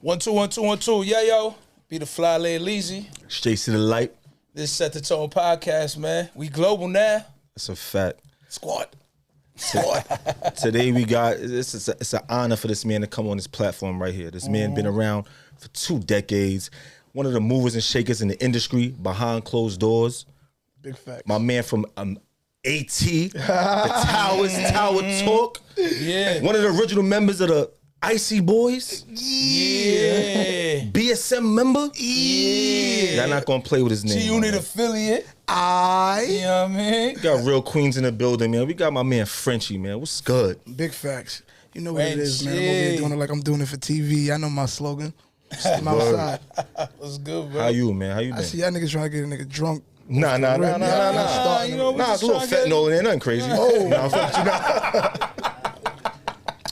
1 2 1 2 1 2. Yeah, yo. Be the fly lay lazy. Straight to the light. This Set the Tone podcast, man. We global now. It's a fact. Squad. Today we got it's an honor for this man to come on this platform right here. This man been around for 2 decades. One of the movers and shakers in the industry behind closed doors. Big facts. My man from AT, the Tower Talk. Yeah. One of the original members of the Icy Boyz. Yeah. BSM member. Yeah. Y'all not gonna play with his name. G-Unit affiliate. You know what I mean? We got real queens in the building, man. We got my man Frenchie, man. What's good? Big facts. You know what it is, man. I'm over Frenchie. here doing it like I'm doing it for TV. I know my slogan. I'm outside. What's good, bro? How you, man? How you been? I see y'all niggas trying to get a nigga drunk. Nah. You know, we It's just a little tryna get- fentanyl in there, nothing crazy. Oh. Nah, I'm fucking with you.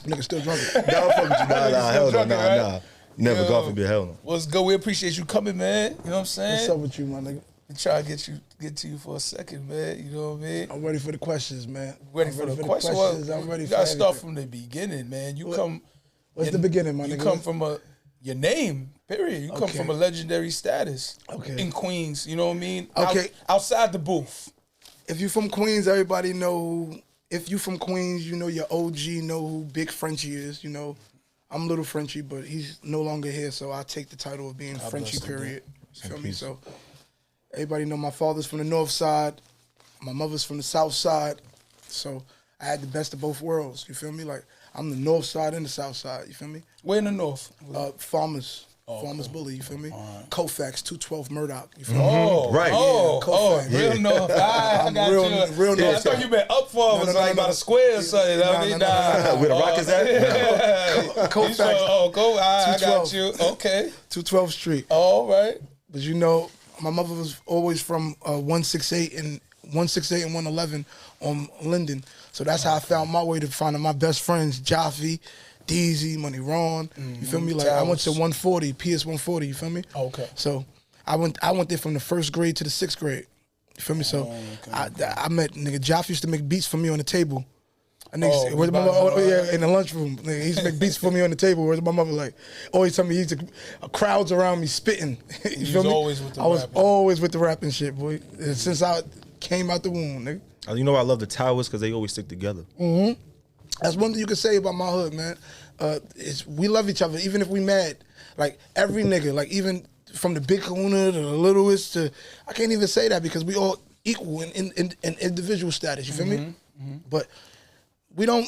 Nigga still drunk. Nah, I'm fucking with you. Nah, hell no, drunk, right? nah. Never Yo. God forbid, hell no. What's good? We appreciate you coming, man. You know what I'm saying? What's up with you, my nigga? We try to get to you for a second, man. You know what I mean? I'm ready for the questions, man. Ready I'm for the question? I'm ready You for gotta start everything. from the beginning, man. What's the beginning, my nigga? You come from your name, period. You come Okay. from a legendary status. Okay. In Queens, you know what I mean? Okay. Outside the booth. If you from Queens, everybody know. If you from Queens, you know your OG know who Big Frenchie is. You know, I'm Little Frenchie, but he's no longer here, so I take the title of being Frenchie. bless him, Period. You feel me? peace. So everybody know my father's from the north side, my mother's from the south side. So I had the best of both worlds. You feel me? Like I'm the north side and the south side. You feel me? We're in the north. Farmers. Farmers Bully, you feel me? Kofax, 212 Murdoch, you feel me? Oh, Right. Oh, Yeah, real north. I got real- you. real Yeah, I north thought side. you meant up for was No, like by the square or something. Nah, I mean, nah. Where the rock is at? Kofax, Go. I got 212. you. Okay. 212 Street. All right. But you know, my mother was always from 168 and 111 on Linden. So that's how I found my way to finding my best friends, Jaffe, Deezy, Money Ron. You feel me? Like I went to 140, PS 140, you feel me? Okay. So I went there from the 1st grade to the 6th grade. You feel me? So I met nigga Jaffe used to make beats for me on the table. And niggas, where's my mother? In the lunchroom. Nigga, he used to make beats for me on the table. Where's my mother? Like, always tell me, he used to, crowds around me spitting. You feel me? always with the I was rapping. always with the rapping shit, boy. Since I came out the womb, nigga. You know I love the Towers because they always stick together. That's one thing you can say about my hood, man. Is we love each other, even if we mad. Like, every nigga, like, even from the big kahuna to the littlest to, I can't even say that because we all equal in individual status, you feel me? But we don't,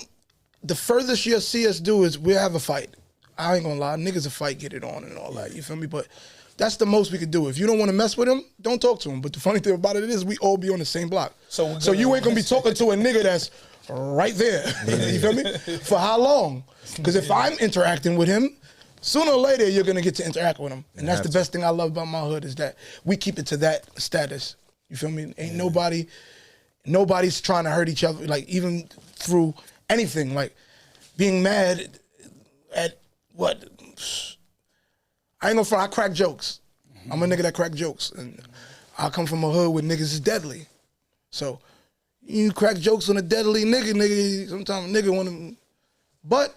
the furthest you'll see us do is we'll have a fight. I ain't gonna lie, niggas a fight, get it on and all that, you feel me? But that's the most we could do. If you don't want to mess with him, don't talk to him. But the funny thing about it is we all be on the same block. So you ain't gonna be talking to a nigga that's right there. You feel me? For how long? Because if I'm interacting with him, sooner or later you're gonna get to interact with him. And that's the best thing I love about my hood is that we keep it to that status. You feel me? Ain't nobody's trying to hurt each other, like even through anything, like being mad at what? I ain't gonna front, I crack jokes. I'm a nigga that crack jokes. And I come from a hood where niggas is deadly. So you crack jokes on a deadly nigga, sometimes a nigga wanna, but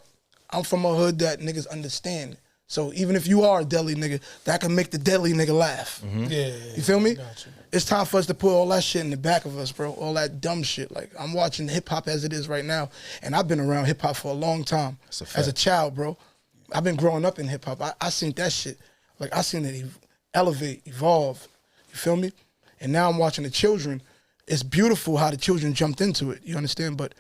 I'm from a hood that niggas understand. So even if you are a deadly nigga, that can make the deadly nigga laugh. Yeah. You feel me? Gotcha. It's time for us to put all that shit in the back of us, bro. All that dumb shit. Like, I'm watching hip hop as it is right now, and I've been around hip hop for a long time. That's a fact. As a child, bro. I've been growing up in hip hop. I seen that shit. Like, I seen it elevate, evolve. You feel me? And now I'm watching the children. It's beautiful how the children jumped into it. You understand? But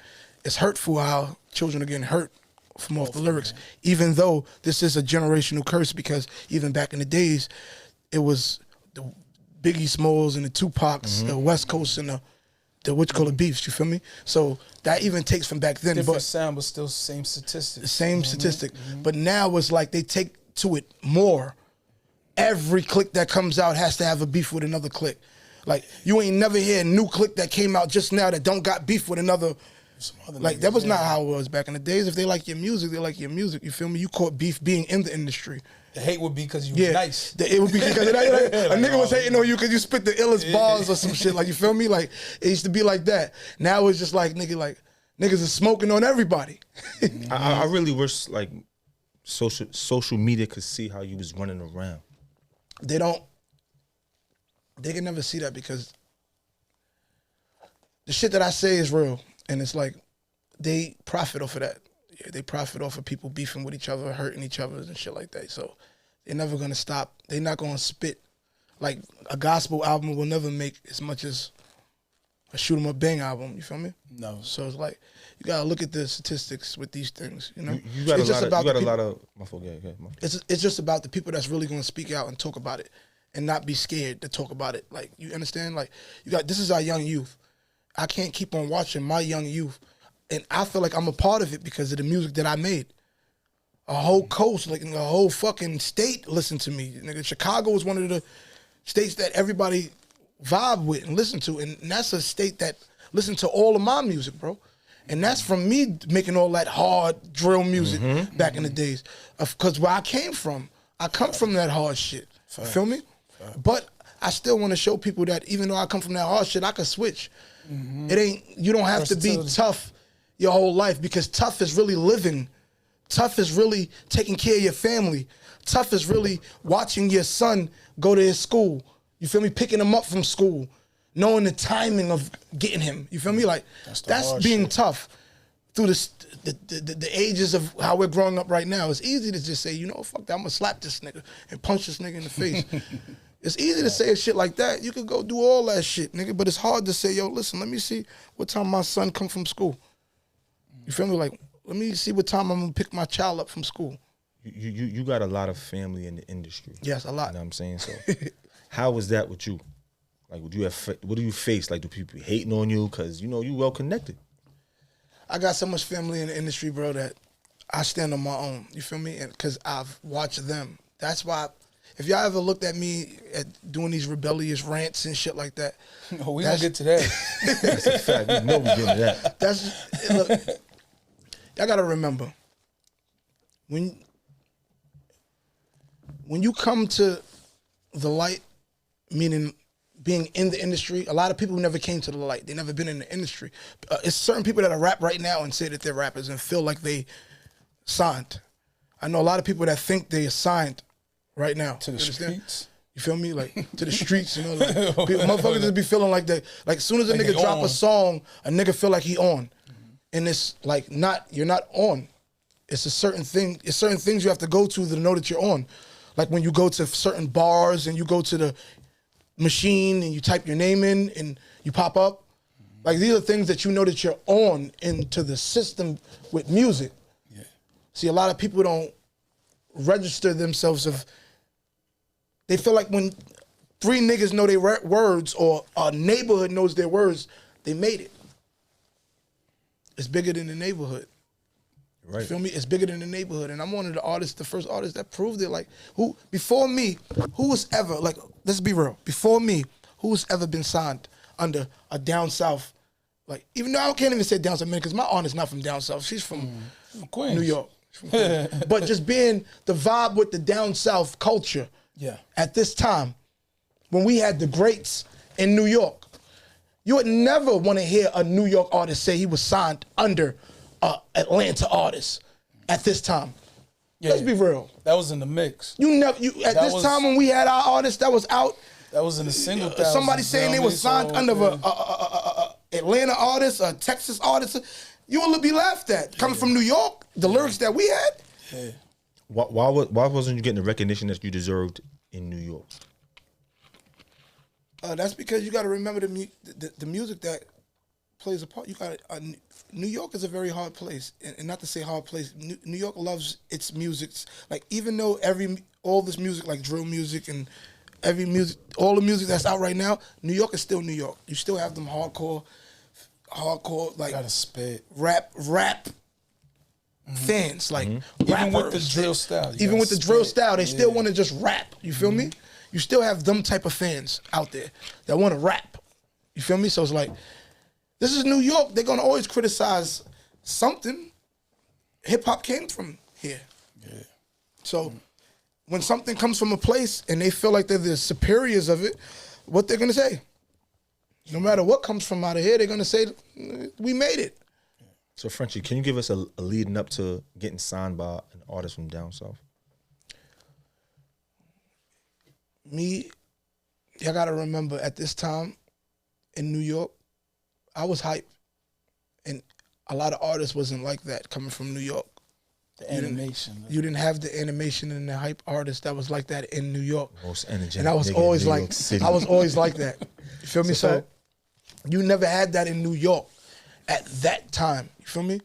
it's hurtful how children are getting hurt from off the lyrics. Even though this is a generational curse, because even back in the days, it was the Biggie Smalls and the Tupacs, the West Coast and the what you call it beefs, you feel me? So that even takes from back then. Different But sound, but still same statistics. the same statistic. But now it's like they take to it more. Every clique that comes out has to have a beef with another clique. Like, you ain't never hear a new clique that came out just now that don't got beef with another. Like, that was not how it was back in the days. If they like your music, they like your music. You feel me? You caught beef being in the industry. The hate would be because you was nice. It would be because of that. Like, a nigga was hating on you because you spit the illest bars or some shit. Like, you feel me? Like, it used to be like that. Now it's just like, niggas are smoking on everybody. I really wish, like, social media could see how you was running around? They can never see that because the shit that I say is real. And it's like, they profit off of that. Yeah, they profit off of people beefing with each other, hurting each other and shit like that. So they're never gonna stop. They're not gonna spit. Like a gospel album will never make as much as a shoot 'em up bang album. You feel me? No. So it's like, you gotta look at the statistics with these things, you know? You got a lot of my fault. It's just about the people that's really gonna speak out and talk about it and not be scared to talk about it. Like, you understand? Like, this is our young youth. I can't keep on watching my young youth, and I feel like I'm a part of it because of the music that I made. A whole coast, like a whole fucking state listened to me. Nigga, Chicago was one of the states that everybody vibe with and listen to, and that's a state that listened to all of my music, bro. And that's from me making all that hard drill music back in the days. Because where I came from, I come from that hard shit. You feel me? But I still want to show people that even though I come from that hard shit, I can switch. You don't have to be tough your whole life, because tough is really living. Tough is really taking care of your family. Tough is really watching your son go to his school. You feel me? Picking him up from school, knowing the timing of getting him. You feel me? Like, that's being shit. Tough. Through the ages of how we're growing up right now, it's easy to just say, you know, fuck that, I'm gonna slap this nigga and punch this nigga in the face. It's easy to say a shit like that. You could go do all that shit, nigga, but it's hard to say, yo, listen, let me see what time my son come from school. You feel me? Like, let me see what time I'm gonna pick my child up from school. You got a lot of family in the industry. Yes, a lot. You know what I'm saying? So how was that with you? Like, what do you face? Like, do people hating on you? Because, you know, you well connected. I got so much family in the industry, bro, that I stand on my own. You feel me? And because I've watched them. That's why, if y'all ever looked at me at doing these rebellious rants and shit like that. No, we don't get to that. That's a fact. We know we get to that. Look, y'all got to remember, when you come to the light, meaning being in the industry, a lot of people never came to the light. They never been in the industry. It's certain people that are rap right now and say that they're rappers and feel like they signed. I know a lot of people that think they are signed right now. To the streets? You feel me? Like, to the streets, you know? Like, people, motherfuckers just be feeling like that. Like, as soon as a nigga drop a song, a nigga feel like he on. And it's like, you're not on. It's a certain thing. It's certain things you have to go to know that you're on. Like when you go to certain bars and you go to the machine and you type your name in and you pop up. Like, these are things that you know that you're on into the system with music. Yeah. See, a lot of people don't register themselves they feel like when 3 niggas know their words or a neighborhood knows their words, they made it. It's bigger than the neighborhood. Right. You feel me? It's bigger than the neighborhood. And I'm one of the first artists that proved it. Like, before me, who was ever, like, let's be real, before me, who's ever been signed under a down south, like, even though I can't even say down south, man, because my aunt is not from down south. She's from Queens. New York. From Queens. But just being the vibe with the down south culture at this time, when we had the greats in New York, you would never want to hear a New York artist say he was signed under Atlanta artist at this time. Yeah, let's be real. That was in the mix. At this time when we had our artists that was out. That was in the single thousands. Somebody saying they were signed under a Atlanta artist, a Texas artist. You will be laughed at. Coming from New York, the lyrics that we had. Yeah. Why wasn't you getting the recognition that you deserved in New York? That's because you got to remember the music that plays a part. You got New York is a very hard place, and not to say hard place. New York loves its music. Like, even though all this music, like drill music and all the music that's out right now, New York is still New York. You still have them hardcore, like, gotta spit rap fans, like rappers. Even with the drill style. Even with the drill style, they still want to just rap. You feel me? You still have them type of fans out there that want to rap. You feel me? So it's like, this is New York. They're gonna always criticize something. Hip hop came from here. Yeah. So when something comes from a place and they feel like they're the superiors of it, what they're gonna say? No matter what comes from out of here, they're gonna say, we made it. So Frenchie, can you give us a leading up to getting signed by an artist from down south? Me, y'all gotta remember at this time in New York, I was hype, and a lot of artists wasn't like that coming from New York. The animation. You didn't have the animation and the hype artist that was like that in New York. Most energetic. And I was nigga always in New like, York City. I was always like that. You feel me? It's a So fact. you never had that in New York at that time. You feel me?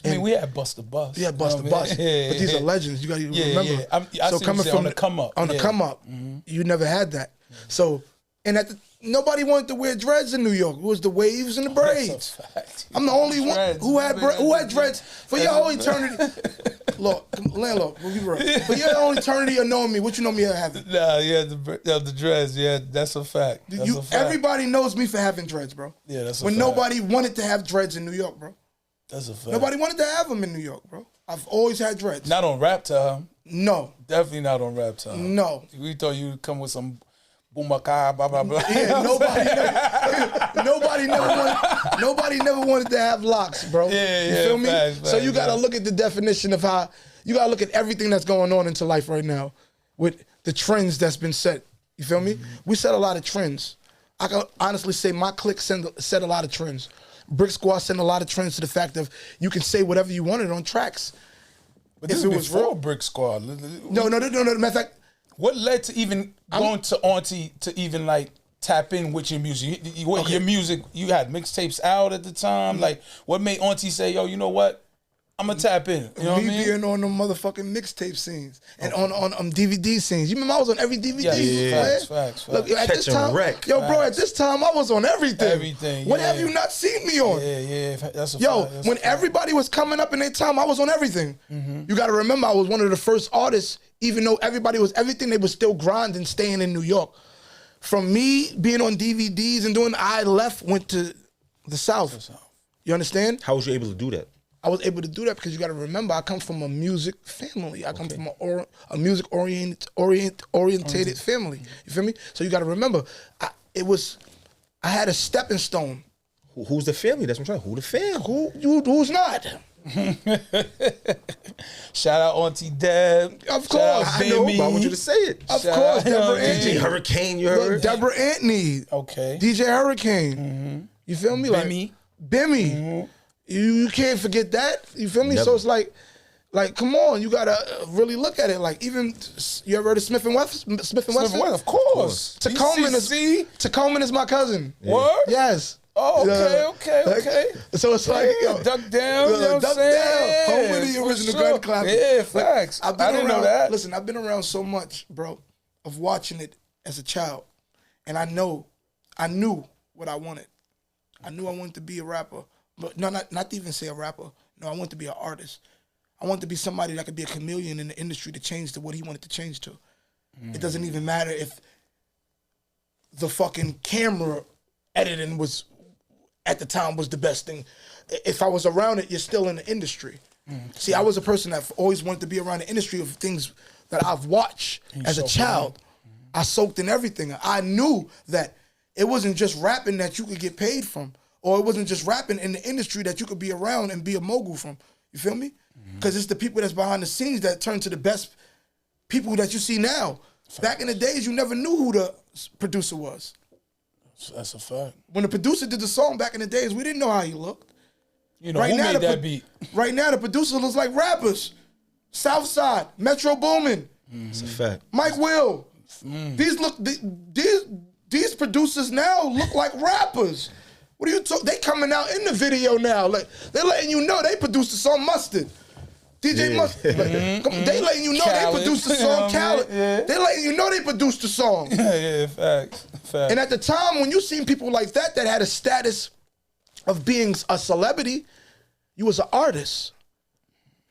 I mean, we had Bust the Bus. Yeah, Bust the You know what I Bus. mean? Yeah, But these yeah. are legends. You got to Yeah, remember. yeah. I see what you're saying, on the come up. On the Yeah. come up, you never had that. So, and nobody wanted to wear dreads in New York. It was the waves and the braids. That's a fact. I'm the only one Dreads, who had dreads for your whole eternity. Look, landlord, we'll be real. For your whole eternity of knowing me, what you know me as having? Nah, yeah, the dreads. Yeah, that's a fact. That's a fact. Everybody knows me for having dreads, bro. Yeah, that's a when fact. nobody wanted to have dreads in New York, bro. That's a fact. Nobody wanted to have them in New York, bro. I've always had dreads. Not on rap time. No, Definitely not on rap time. no. We thought you'd come with some boomaka, blah blah blah. Yeah, nobody never wanted to have locks, bro. Yeah, you yeah, feel me? facts, So you gotta facts. look at the definition of how you gotta look at everything that's going on into life right now with the trends that's been set. You feel me? We set a lot of trends. I can honestly say my clique set a lot of trends. Brick Squad sent a lot of trends to the fact of you can say whatever you wanted on tracks. But this If it is was before real- Brick Squad. No. Matter of fact, What led to even going to Auntie to even like tap in with your music? Your music, you had mixtapes out at the time. Like, what made Auntie say, "Yo, you know what? I'm gonna tap in." You know what I me mean? being on the motherfucking mixtape scenes and on DVD scenes. You remember I was on every DVD. Yeah, man? facts. Look, at this Catch 'em time, wreck. yo, bro, at this time I was on everything. Everything, What yeah. have you not seen me on? Yeah, that's a Yo, fact. That's when a fact. everybody was coming up in their time, I was on everything. You got to remember, I was one of the first artists. Even though everybody was everything, they was still grinding, staying in New York. From me being on DVDs and doing, I went to the South. You understand? How was you able to do that? I was able to do that because you got to remember I come from a music family. I come from a music orientated family. You feel me? So you got to remember, I had a stepping stone. Who's the family? That's what I'm trying. Who the fam? Who's not? Shout out Auntie Deb. Of Shout course. out I know, Bimmy. But I want you to say it. Of Shout course, out, you know Deborah what I mean? Anthony. Hurricane, you Look, heard? Deborah Anthony. Okay. DJ Hurricane. You feel me? Bimmy. Bimmy. You can't forget that. You feel me? Never. So it's like, come on, you gotta really look at it. Like even you ever heard of Smith and Wesson? Smith and Wesson, of course. Tacoman is my cousin. Word? Yes. Oh, Yeah. okay. So it's like, yo, Duck down, you know what I'm Duck saying? Down. Home of the For original sure. gun clap. Yeah, facts. I've been I didn't around, know that. Listen, I've been around so much, bro, of watching it as a child. And I knew what I wanted. I knew I wanted to be a rapper. But no, not to even say a rapper. No, I wanted to be an artist. I wanted to be somebody that could be a chameleon in the industry to change to what he wanted to change to. It doesn't even matter if the fucking camera editing was, at the time, was the best thing. If I was around it, you're still in the industry. See, I was a person that always wanted to be around the industry of things that I've watched as a child. I soaked in everything. I knew that it wasn't just rapping that you could get paid from, or it wasn't just rapping in the industry that you could be around and be a mogul from. You feel me? Because it's the people that's behind the scenes that turn to the best people that you see now. Back in the days, you never knew who the producer was. That's a fact. When the producer did the song back in the days, we didn't know how he looked. You know, who made that beat? Right now, the producer looks like rappers. Southside, Metro Boomin, It's a fact. Mike Will. These producers now look like rappers. What are you talking? They coming out in the video now. Like they're letting you know they produced the song Mustard. DJ Yeah. Mustard. They letting you know Khaled. they produced the song Khaled. Yeah. They letting you know they produced the song. Yeah, facts. And at the time, when you seen people like that had a status of being a celebrity, you was an artist.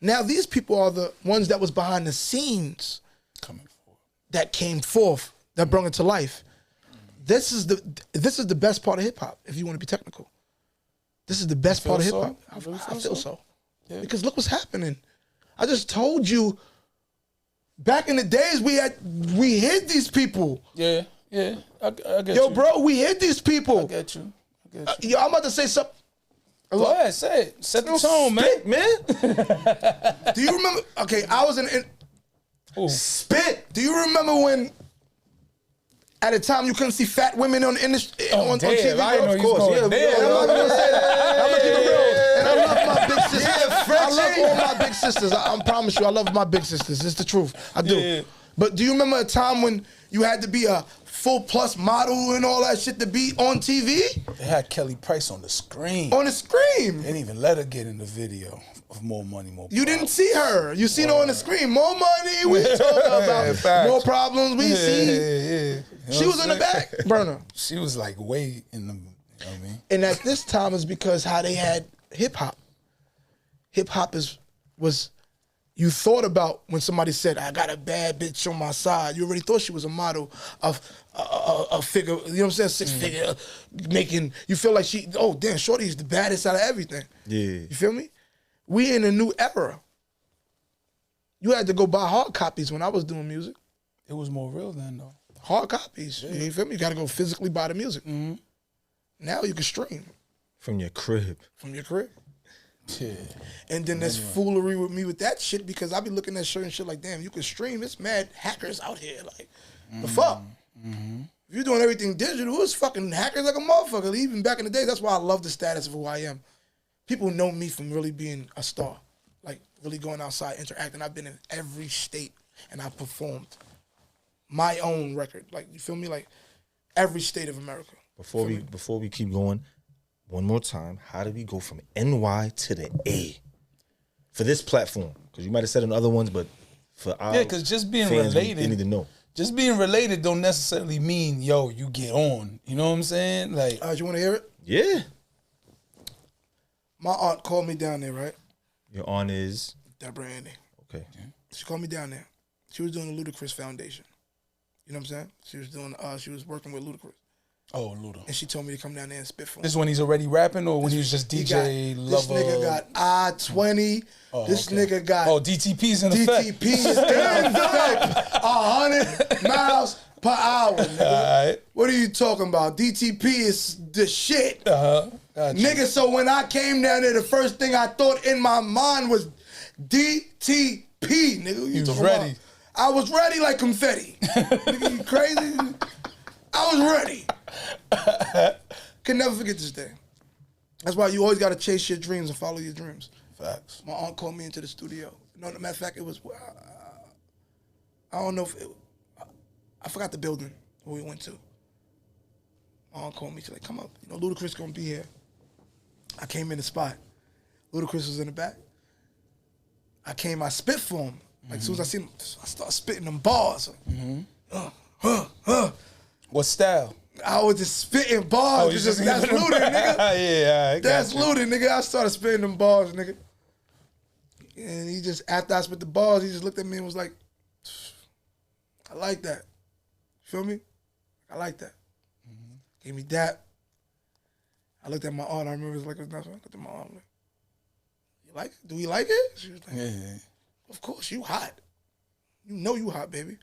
Now these people are the ones that was behind the scenes Coming forward. that came forth, that brought it to life. This is the best part of hip hop, if you want to be technical. This is the best part of hip so? hop. You really I feel feel so? so. Yeah. Because look what's happening. I just told you, back in the days we hid these people. Yeah. I get you. Yo, bro, we hid these people. I get you. Yo, I'm about to say something. Go ahead, say it. Set the tone, man. Spit, man. Do you remember? Okay, I was in spit. Do you remember when? At a time you couldn't see fat women on TV. I didn't know Of course, yeah. I'm not gonna say that. I'm gonna keep it real. And I love my big sisters. I love all my big sisters. I promise you, I love my big sisters. It's the truth. I do. Yeah. But do you remember a time when you had to be a full plus model and all that shit to be on TV? They had Kelly Price on the screen. On the screen. They didn't even let her get in the video of More Money, More You Problems. didn't see her. You seen her on the screen. More money we talk about. Facts. More problems we see. Yeah. You know She what was I'm in the saying? back burner. She was like way in the, you know what I mean? And at this time is because how they had hip hop. Hip hop was you thought about when somebody said, I got a bad bitch on my side. You already thought she was a model of a figure, you know what I'm saying? Six figure making, you feel like oh damn, Shorty's the baddest out of everything. Yeah. You feel me? We in a new era. You had to go buy hard copies when I was doing music. It was more real then though. Hard copies. Yeah. You feel me? You gotta go physically buy the music. Mm-hmm. Now you can stream. From your crib. From your crib. Yeah. And then there's foolery with me with that shit because I be looking at certain shit like, damn, you can stream. It's mad hackers out here. Like, the fuck? Mm-hmm. If you're doing everything digital, it's fucking hackers like a motherfucker. Even back in the day, that's why I love the status of who I am. People know me from really being a star. Like, really going outside, interacting. I've been in every state and I performed my own record. Like, you feel me? Like, every state of America. Before we keep going, one more time, how do we go from NY to the A for this platform? Because you might have said in other ones, but for our because just being fans, related, they need to know. Just being related don't necessarily mean yo you get on. You know what I'm saying? Like, You want to hear it? Yeah. My aunt called me down there, right? Your aunt is Deborah Andy. okay. She called me down there. She was doing the Ludacris Foundation. You know what I'm saying? She was working with Ludacris. oh, Luda. And she told me to come down there and spit for him. This is when he's already rapping, or when he was just DJ This Lover? nigga got I-20. This nigga got DTP's in effect. DTP is in effect. 100 miles per hour, nigga. All right. What are you talking about? DTP is the shit. Gotcha. Nigga, so when I came down there, the first thing I thought in my mind was DTP, nigga. You was ready. About? I was ready like confetti. Nigga, you crazy? I was ready. Can never forget this day. That's why you always got to chase your dreams and follow your dreams. Facts. My aunt called me into the studio. No, matter of fact, it was, I don't know if it, I forgot the building where we went to. My aunt called me, she's like, come up. You know, Ludacris gonna be here. I came in the spot. Ludacris was in the back. I spit for him. Like, as soon as I see him, I start spitting them bars. What style? I was just spitting bars. That's looting, nigga. Yeah, That's looting, nigga. I started spitting them bars, nigga. And he just, after I spit the bars, he just looked at me and was like, I like that. Feel me? I like that. Gave me that. I looked at my aunt. I remember it was like, I looked at my aunt. Like, you like it? Do we like it? She was like, Yeah. of course, you hot. You know you hot, baby.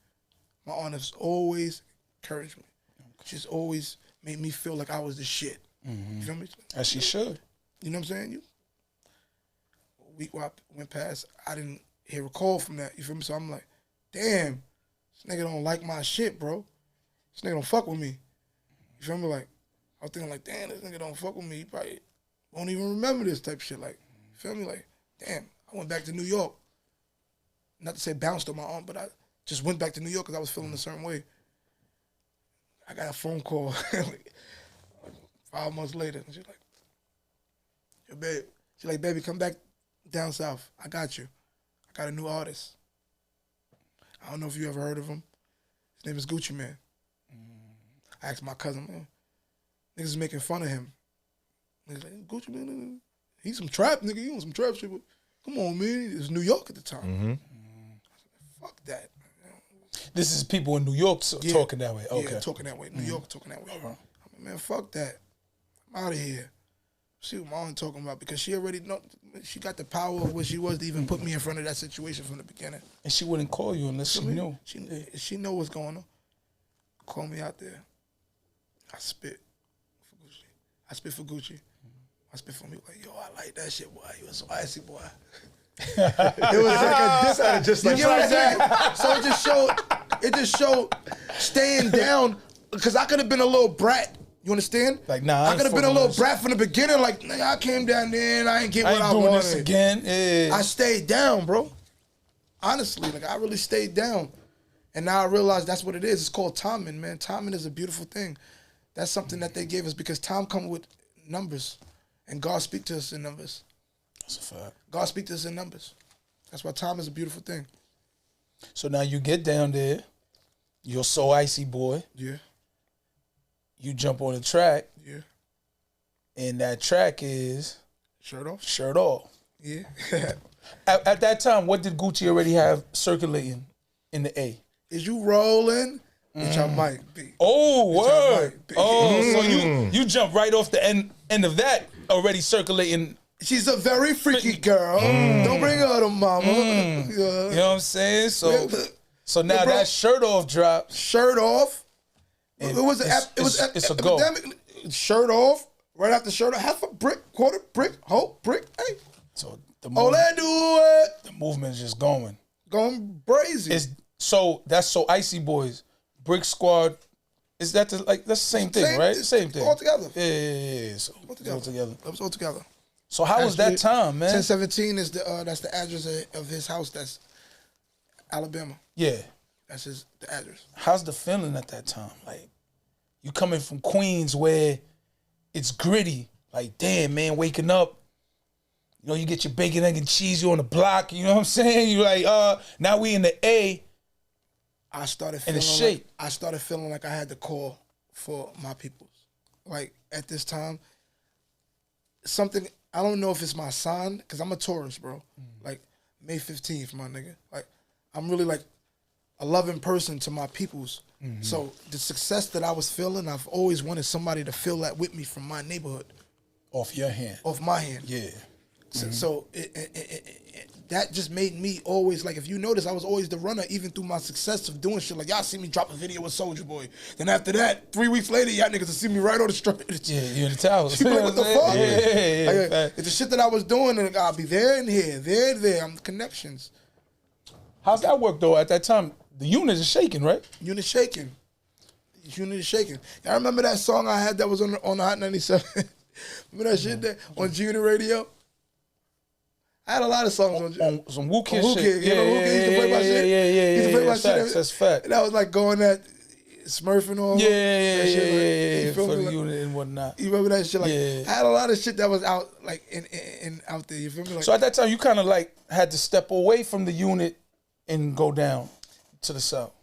My aunt has always encouraged me. She's always made me feel like I was the shit. You feel me? As she should. You know what I'm saying? A week went past, I didn't hear a call from that. You feel me? So I'm like, damn, this nigga don't like my shit, bro. This nigga don't fuck with me. You feel me? Like, I was thinking like, damn, this nigga don't fuck with me. He probably won't even remember this type of shit. Like, you feel me? Like, damn, I went back to New York. Not to say bounced on my aunt, but I just went back to New York because I was feeling a certain way. I got a phone call like 5 months later. And she's like, yo, babe. She's like, baby, come back down south. I got you. I got a new artist. I don't know if you ever heard of him. His name is Gucci Man. I asked my cousin, man, niggas is making fun of him. Niggas like, Gucci Man, he's some trap, nigga. He on some trap shit. But come on, man. It was New York at the time. I said, fuck that. This is people in New York talking that way. Okay. Yeah, talking that way. New York talking that way. I'm like, man, fuck that. I'm out of here. See what my aunt talking about because she already know. She got the power of what she was to even put me in front of that situation from the beginning. And she wouldn't call you unless she knew. She know what's going on. Call me out there. I spit for Gucci. I spit for Gucci. I spit for me like, yo, I like that shit, boy. You a so icy, boy. It was like a diss at it, just like that. So it just showed staying down, because I could have been a little brat. You understand? Like, nah, I could have been a little brat from the beginning. Like, nigga, I came down there and I ain't get what I doing wanted. this again. Yeah. I stayed down, bro. Honestly, like, I really stayed down. And now I realize that's what it is. It's called timing, man. Timing is a beautiful thing. That's something that they gave us, because time comes with numbers. And God speaks to us in numbers. That's a fact. God speaks to us in numbers. That's why time is a beautiful thing. So now you get down there. You're So Icy Boy. Yeah. You jump on the track. Yeah. And that track is Shirt off? Shirt Off. Yeah. At that time, what did Gucci already have circulating in the A? Is you rolling? Which I might be. Oh, Which I word. might be. Oh, so you jump right off the end of that already circulating. She's a very freaky girl. Don't bring her to mama. Yeah. You know what I'm saying? So now Yeah, bro. that Shirt Off drops. Shirt off. And It was it's a go. epidemic. Shirt off. Right after shirt off. Half a brick, quarter brick, whole brick. Hey. So All that do it. the movement is just going. Going crazy. That's So Icy Boyz. Brick Squad. Is that that's the same thing, right? Same thing. All together. Yeah. So All together. That was all together. So how was that time, man? 1017 is that's the address of his house. That's Alabama. Yeah. That's the address. How's the feeling at that time? Like, you coming from Queens where it's gritty. Like, damn, man, waking up. You know, you get your bacon, egg, and cheese. You on the block. You know what I'm saying? You like, now we in the A. I started And feeling the shape. I started feeling like I had to call for my peoples. Like, at this time, something, I don't know if it's my sign, because I'm a Taurus, bro. Like, May 15th, my nigga. Like, I'm really like a loving person to my peoples. So the success that I was feeling, I've always wanted somebody to feel that with me from my neighborhood. Off your hand. Off my hand. Yeah. So that just made me always, like, if you notice, I was always the runner, even through my success of doing shit. Like, y'all see me drop a video with Soulja Boy. Then after that, 3 weeks later, y'all niggas will see me right on the street. Yeah, you in the towers. You like, what the fuck? Yeah. Like, it's the shit that I was doing, and I'll be there and here, there and there. I'm the connections. How's that work, though, at that time? The unit is shaking, right? Unit shaking. Unit is shaking. Y'all remember that song I had that was on the Hot 97? Remember that shit there on G-Unit Radio? I had a lot of songs on some Wu Kid Wu shit. Kid. You know Wu Kid used to play my shit? He used to play my shit. That's fact. And I was like going at Smurfing on. Yeah. You feel For me? the unit and whatnot. You remember that shit? Like, Yeah. I had a lot of shit that was out, like, in out there. You feel me? Like, So at that time, you kind of like had to step away from the unit and go down to the south.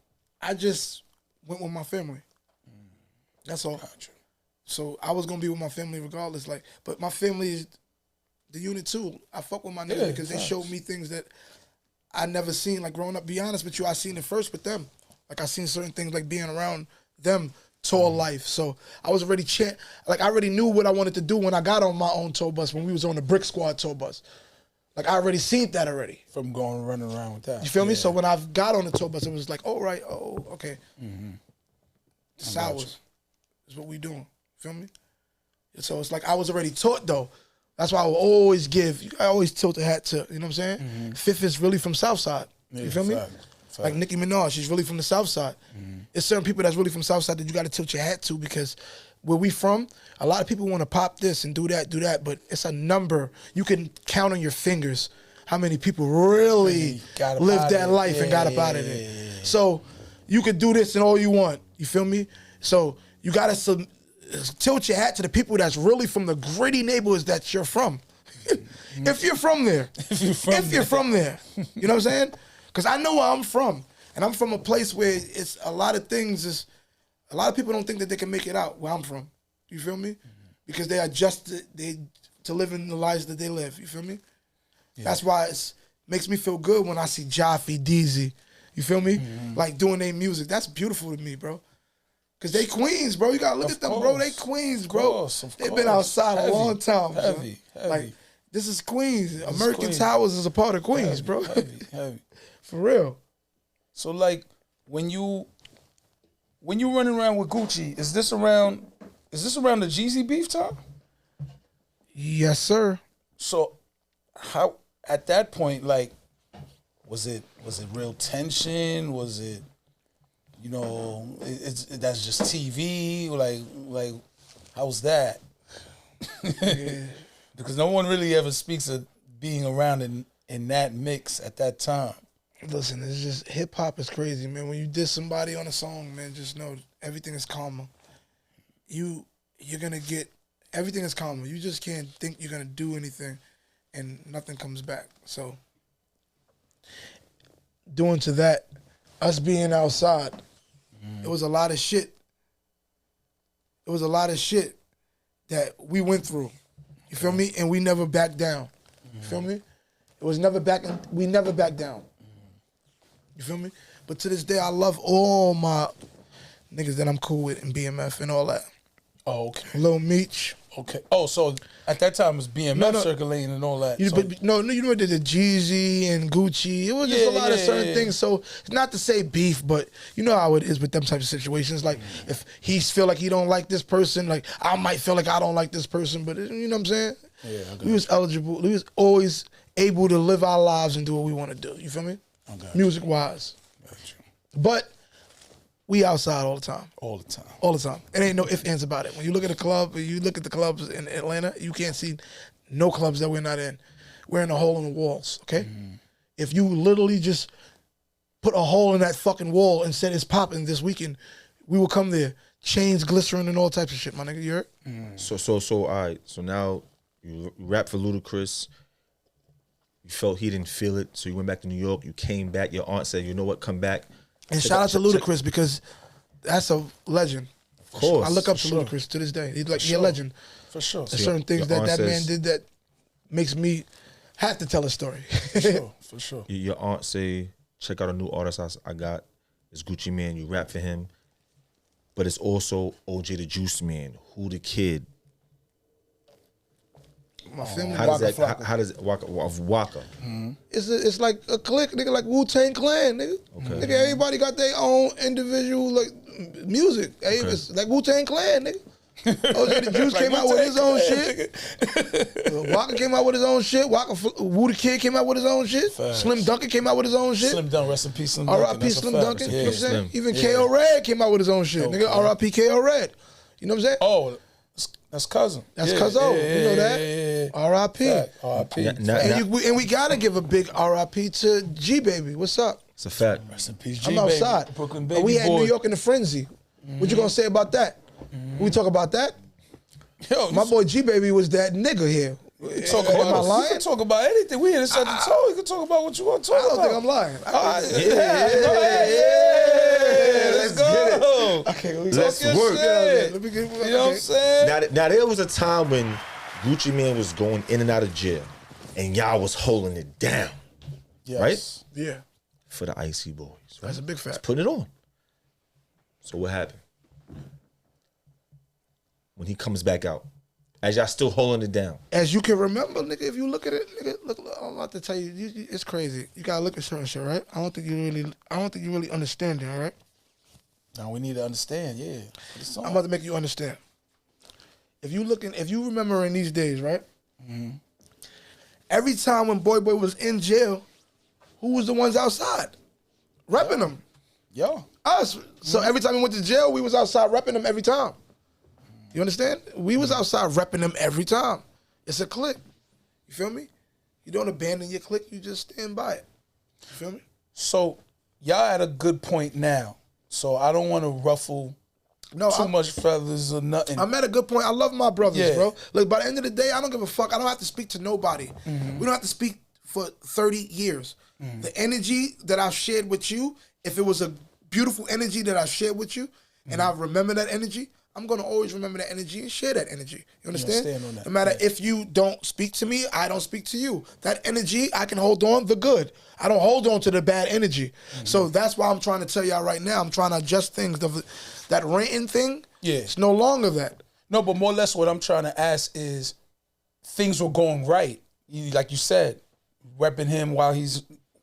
I just went with my family. That's all. Gotcha. So I was gonna be with my family regardless. Like, but my family is the unit too. I fuck with my niggas because they showed me things that I never seen. Like growing up, be honest with you, I seen it first with them. Like I seen certain things like being around them tour life. So I was already like I already knew what I wanted to do when I got on my own tour bus when we was on the Brick Squad tour bus. Like I already seen that already. From running around with that. You feel me? So when I got on the tour bus, it was like, oh right, oh okay. The sours is what we doing. Feel me? So it's like I was already taught though. That's why I will always I always tilt the hat to, you know what I'm saying? Fifth is really from Southside. You feel me? Fact. Like Nicki Minaj, she's really from the Southside. It's certain people that's really from Southside that you got to tilt your hat to because where we from, a lot of people want to pop this and do that, but it's a number. You can count on your fingers how many people really lived that life and got up out of there. So you could do this and all you want. You feel me? So you got to tilt your hat to the people that's really from the gritty neighborhoods that you're from. If you're from there. If you're from there. You know what I'm saying? Because I know where I'm from. And I'm from a place where it's a lot of things a lot of people don't think that they can make it out where I'm from. You feel me? Because they adjust to living the lives that they live. You feel me? Yeah. That's why it makes me feel good when I see Jaffe, Deezy. You feel me? Like doing their music. That's beautiful to me, bro. Because they queens, bro. You got to look at them, bro. They queens, bro. They've been outside a long time. Heavy. Like, this is Queens. American Towers is a part of Queens, bro. Heavy. For real. So, like, when you running around with Gucci, is this around the Jeezy beef time? Yes, sir. So, at that point, like, was it real tension? Was it, you know, that's just TV? Like, how was that? Yeah. Because no one really ever speaks of being around in that mix at that time. Listen, it's just hip hop is crazy, man. When you diss somebody on a song, man, just know everything is calmer. You're gonna get everything is calmer. You just can't think you're gonna do anything, and nothing comes back. So, doing to that, us being outside, it was a lot of shit. It was a lot of shit that we went through. You feel me? And we never backed down. You feel me? It was never back. We never backed down. You feel me? But to this day, I love all my niggas that I'm cool with in BMF and all that. Oh, okay. Lil Meech. Okay. Oh, so at that time it was BMF circulating and all that. You know the Jeezy and Gucci. It was just a lot of certain things. So it's not to say beef, but you know how it is with them types of situations. Like if he feel like he don't like this person, like I might feel like I don't like this person, but you know what I'm saying? Yeah. We was eligible. We was always able to live our lives and do what we want to do. You feel me? Music wise. But we outside all the time. All the time. All the time. It ain't no ifs, ands about it. When you look at a club, you look at the clubs in Atlanta, you can't see no clubs that we're not in. We're in a hole in the walls, okay? If you literally just put a hole in that fucking wall and said it's popping this weekend, we will come there. Chains, glycerin, and all types of shit, my nigga. You heard? So, all right. So now you rap for Ludacris. You felt he didn't feel it, so you went back to New York. You came back. Your aunt said, you know what, come back. And shout out to Ludacris because that's a legend. Of course. I look up to Ludacris to this day. He's like a legend. For sure. There's certain things that man did that makes me have to tell a story. For sure. Your aunt say, check out a new artist I got. It's Gucci Mane. You rap for him. But it's also OJ the Juice Man, Who the Kid. My family. How does it Waka? It's like a clique, nigga, like Wu-Tang Clan, nigga. Okay. Nigga, everybody got their own individual like music. Hey, it's like Wu-Tang Clan, nigga. OJ the Juice came out with his own shit. Waka came out with his own shit. Wu the Kid came out with his own shit. Slim Duncan came out with his own shit. Slim Duncan, rest in peace, Slim Duncan. R.I.P. Slim Duncan. You know what I'm saying? Even K.O. Red came out with his own shit. Nigga, R.I.P. K.O. Red. You know what I'm saying? Oh, that's cousin. That's Cuzzo. You know that? R.I.P. R.I.P. And we gotta give a big R.I.P. to G Baby. What's up? It's a fact. Rest in peace, I'm outside. Brooklyn baby we had boy. New York in the frenzy. What you gonna say about that? We talk about that? Yo, my boy G Baby was that nigga here. You can talk about anything. We here to set the tone. You can talk about what you want to talk about. I don't think I'm lying. Let's go. Okay, let's work. Let me get, you know what I'm saying? Now there was a time when Gucci Mane was going in and out of jail, and y'all was holding it down, right? Yeah. For the Icy Boyz. Right? That's a big fact. Let's put it on. So what happened? When he comes back out, as y'all still holding it down. As you can remember, nigga, if you look at it, nigga, look, I'm about to tell you, it's crazy. You gotta look at certain shit, right? I don't think you really understand it, all right? Now we need to understand, yeah. I'm about to make you understand. If you remember in these days, right? Every time when Boy was in jail, who was the ones outside? Repping him. Yo. Us. So every time he went to jail, we was outside repping him every time. You understand? We was outside repping them every time. It's a clique. You feel me? You don't abandon your clique, you just stand by it. You feel me? So y'all at a good point now. So I don't want to ruffle too much feathers or nothing. I'm at a good point. I love my brothers, bro. Look, by the end of the day, I don't give a fuck. I don't have to speak to nobody. We don't have to speak for 30 years. The energy that I've shared with you, if it was a beautiful energy that I shared with you, and I remember that energy, I'm going to always remember that energy and share that energy. You understand? Stand on that. No matter if you don't speak to me, I don't speak to you. That energy, I can hold on the good. I don't hold on to the bad energy. So that's why I'm trying to tell y'all right now, I'm trying to adjust things. That ranting thing, it's no longer that. No, but more or less what I'm trying to ask is things were going right. Like you said, repping him while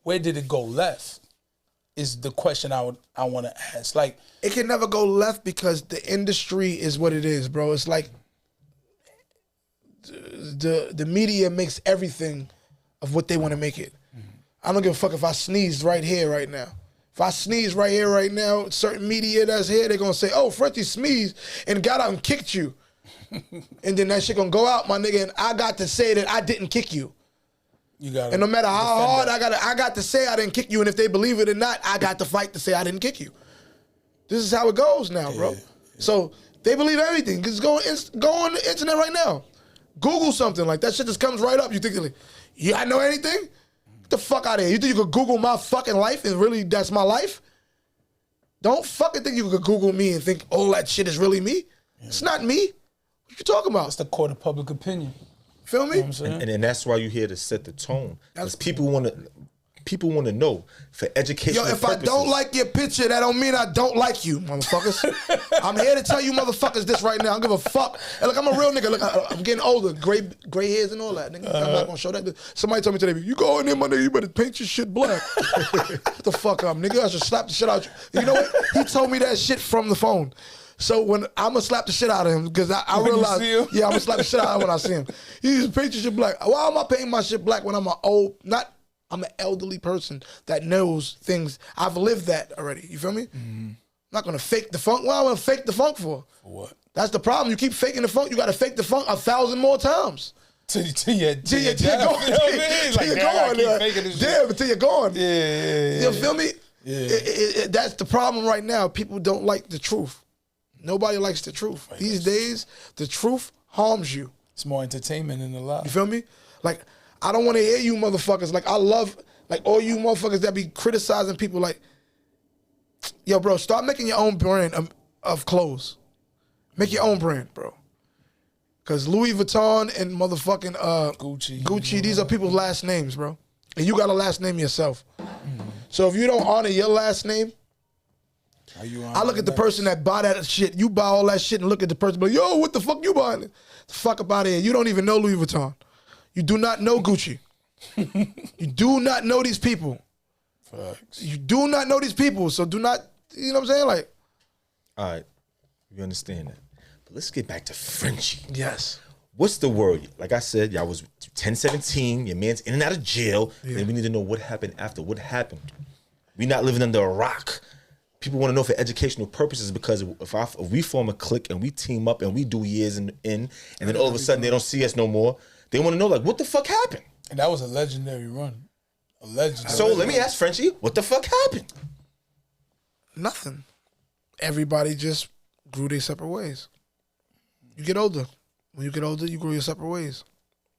where did it go left? Is the question I want to ask. Like, it can never go left because the industry is what it is, bro. It's like the media makes everything of what they want to make it. I don't give a fuck if I sneeze right here, right now. If I sneeze right here, right now, certain media that's here, they're going to say, oh, Frenchie sneezed and got out and kicked you. And then that shit going to go out, my nigga, and I got to say that I didn't kick you. And no matter how hard I got to say I didn't kick you, and if they believe it or not, I got to fight to say I didn't kick you. This is how it goes now, bro. Yeah. So they believe everything. Just go on the internet right now. Google something like that shit just comes right up. You think, like, yeah, I know anything? Get the fuck out of here. You think you could Google my fucking life and really that's my life? Don't fucking think you could Google me and think, oh, that shit is really me. Yeah. It's not me. What you talking about? It's the court of public opinion. Feel me? You know what I'm saying? And that's why you're here to set the tone. Because people want to know for educational purposes. If I don't like your picture, that don't mean I don't like you, motherfuckers. I'm here to tell you motherfuckers this right now. I don't give a fuck. And look, I'm a real nigga. Look, I'm getting older, gray hairs and all that. Nigga. I'm not gonna show that. Somebody told me today, you go in there, my nigga, you better paint your shit black. What the fuck up, nigga? I should slap the shit out you. You know what? He told me that shit from the phone. So when I'm gonna slap the shit out of him, because I realize, yeah, I'm gonna slap the shit out of him when I see him. He just paint your shit black. Why am I painting my shit black when I'm I'm an elderly person that knows things. I've lived that already. You feel me? Mm-hmm. I'm not gonna fake the funk. What am I gonna fake the funk for? For what? That's the problem. You keep faking the funk. You gotta fake the funk 1,000 more times. Till you're gone. Till you're gone. Yeah. You feel me? Yeah. That's the problem right now. People don't like the truth. Nobody likes the truth. Right. These days, the truth harms you. It's more entertainment than a lie. You feel me? Like, I don't want to hear you motherfuckers. Like, I love, like, all you motherfuckers that be criticizing people like, yo, bro, start making your own brand of clothes. Make your own brand, bro. Because Louis Vuitton and motherfucking Gucci, these are people's last names, bro. And you got a last name yourself. Mm-hmm. So if you don't honor your last name, I look at the person that buy that shit. You buy all that shit and look at the person, but yo, what the fuck you buying? The fuck up out of here. You don't even know Louis Vuitton. You do not know Gucci. You do not know these people. Facts. You do not know these people, so do not, you know what I'm saying? Like, all right, we understand that. But let's get back to Frenchie. Yes. What's the word? Like I said, y'all was 10-17, your man's in and out of jail, and we need to know what happened after. What happened? We not living under a rock. People want to know for educational purposes because if we form a clique and we team up and we do years in, and then all of a sudden they don't see us no more, they want to know, like, what the fuck happened? And that was a legendary run. So let me ask Frenchie, what the fuck happened? Nothing. Everybody just grew their separate ways. You get older. When you get older, you grow your separate ways.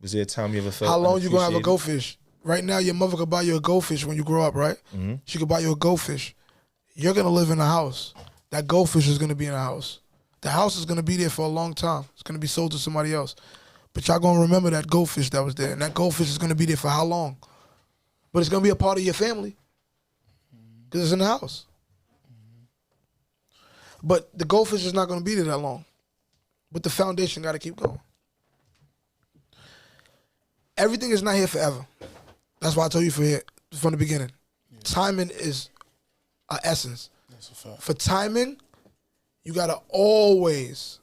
Was there a time you ever felt how long you gonna have a goldfish? Right now, your mother could buy you a goldfish when you grow up, right? Mm-hmm. She could buy you a goldfish. You're going to live in a house. That goldfish is going to be in a house. The house is going to be there for a long time. It's going to be sold to somebody else. But y'all going to remember that goldfish that was there. And that goldfish is going to be there for how long? But it's going to be a part of your family. Because it's in the house. But the goldfish is not going to be there that long. But the foundation got to keep going. Everything is not here forever. That's why I told you from the beginning. Yeah. Timing is our essence. That's a fact. For timing, you gotta always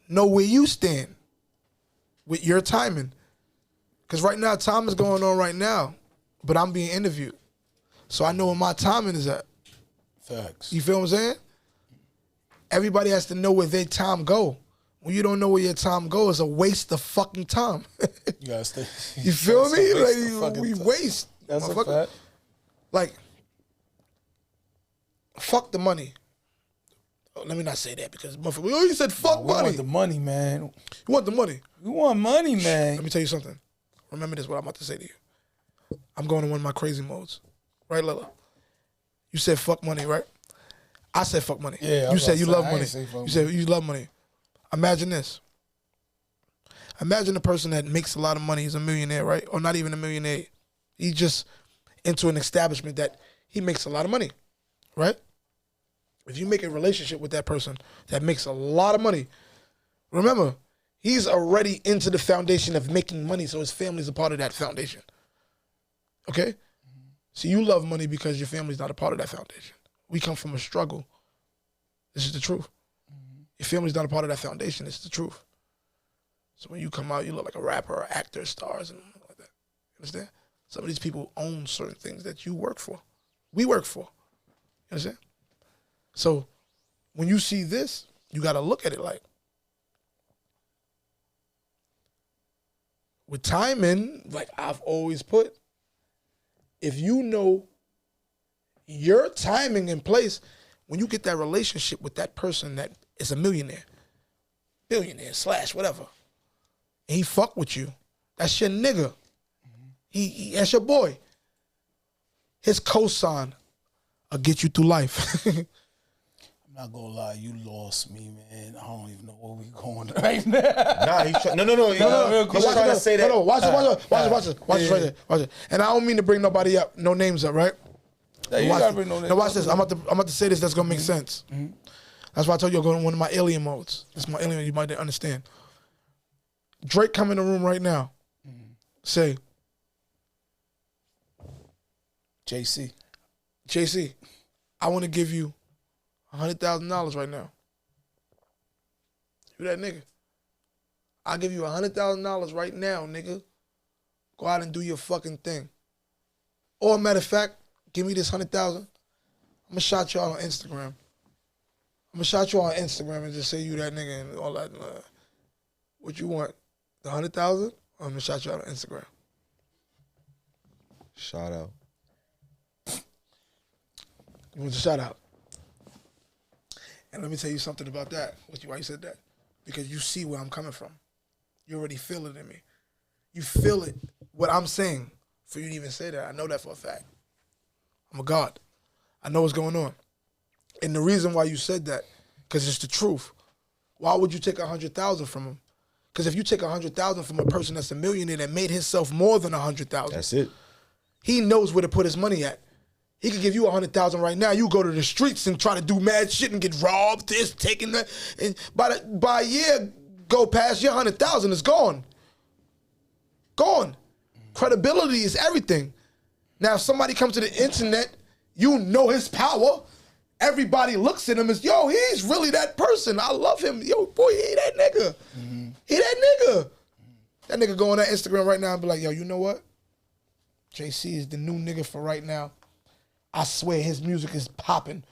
know where you stand with your timing. Because right now, time is going on right now, but I'm being interviewed. So I know where my timing is at. Facts. You feel what I'm saying? Everybody has to know where their time go. When you don't know where your time goes, it's a waste of fucking time. You gotta stay. You feel me? Like, we waste. That's a fact. Like, fuck the money. Oh, let me not say that because motherfucker, you said fuck money. We want the money, man. You want the money? We want money, man. Let me tell you something. Remember this, what I'm about to say to you. I'm going in one of my crazy modes. Right, Lila? You said fuck money, right? I said fuck money. Yeah. You said you love money. You said you love money. Imagine this. Imagine a person that makes a lot of money. He's a millionaire, right? Or not even a millionaire. He's just into an establishment that he makes a lot of money, right? If you make a relationship with that person that makes a lot of money, remember, he's already into the foundation of making money, so his family's a part of that foundation. Okay? Mm-hmm. So you love money because your family's not a part of that foundation. We come from a struggle. This is the truth. Mm-hmm. Your family's not a part of that foundation. It's the truth. So when you come out, you look like a rapper or actor, stars, and like that. Understand? Some of these people own certain things that you work for. We work for. You understand? So when you see this, you got to look at it like, with timing, like I've always put, if you know your timing in place, when you get that relationship with that person that is a millionaire, billionaire / whatever, and he fuck with you, that's your nigga. That's your boy. His cosign will get you through life. I'm not gonna lie, you lost me, man. I don't even know where we going right now. Nah, he's trying. No. He's trying to say that. No, watch this right there. And I don't mean to bring nobody up, no names up, right? Yeah, you gotta bring no names. Now watch this. I'm about to say this. That's gonna make sense. That's why I told you I'm going to one of my alien modes. This is my alien. You might understand. Drake come in the room right now. Say, JC, I want to give you $100,000 right now. You that nigga? I'll give you $100,000 right now, nigga. Go out and do your fucking thing. Or matter of fact, give me this $100,000. I'm gonna shout you out on Instagram. And just say you that nigga and all that. What you want? The $100,000? I'm gonna shout you out on Instagram. Shout out. You want a shout out? And let me tell you something about that. Why you said that? Because you see where I'm coming from. You already feel it in me. You feel it, what I'm saying, for you to even say that. I know that for a fact. I'm a God. I know what's going on. And the reason why you said that, because it's the truth. Why would you take $100,000 from him? Because if you take $100,000 from a person that's a millionaire that made himself more than $100,000, that's it. He knows where to put his money at. He could give you $100,000 right now. You go to the streets and try to do mad shit and get robbed, this, taking that. And by a year go past, your $100,000 is gone. Gone. Credibility is everything. Now, if somebody comes to the internet, you know his power. Everybody looks at him as, yo, he's really that person. I love him. Yo, boy, he that nigga. He that nigga. That nigga go on that Instagram right now and be like, yo, you know what? JC is the new nigga for right now. I swear his music is popping.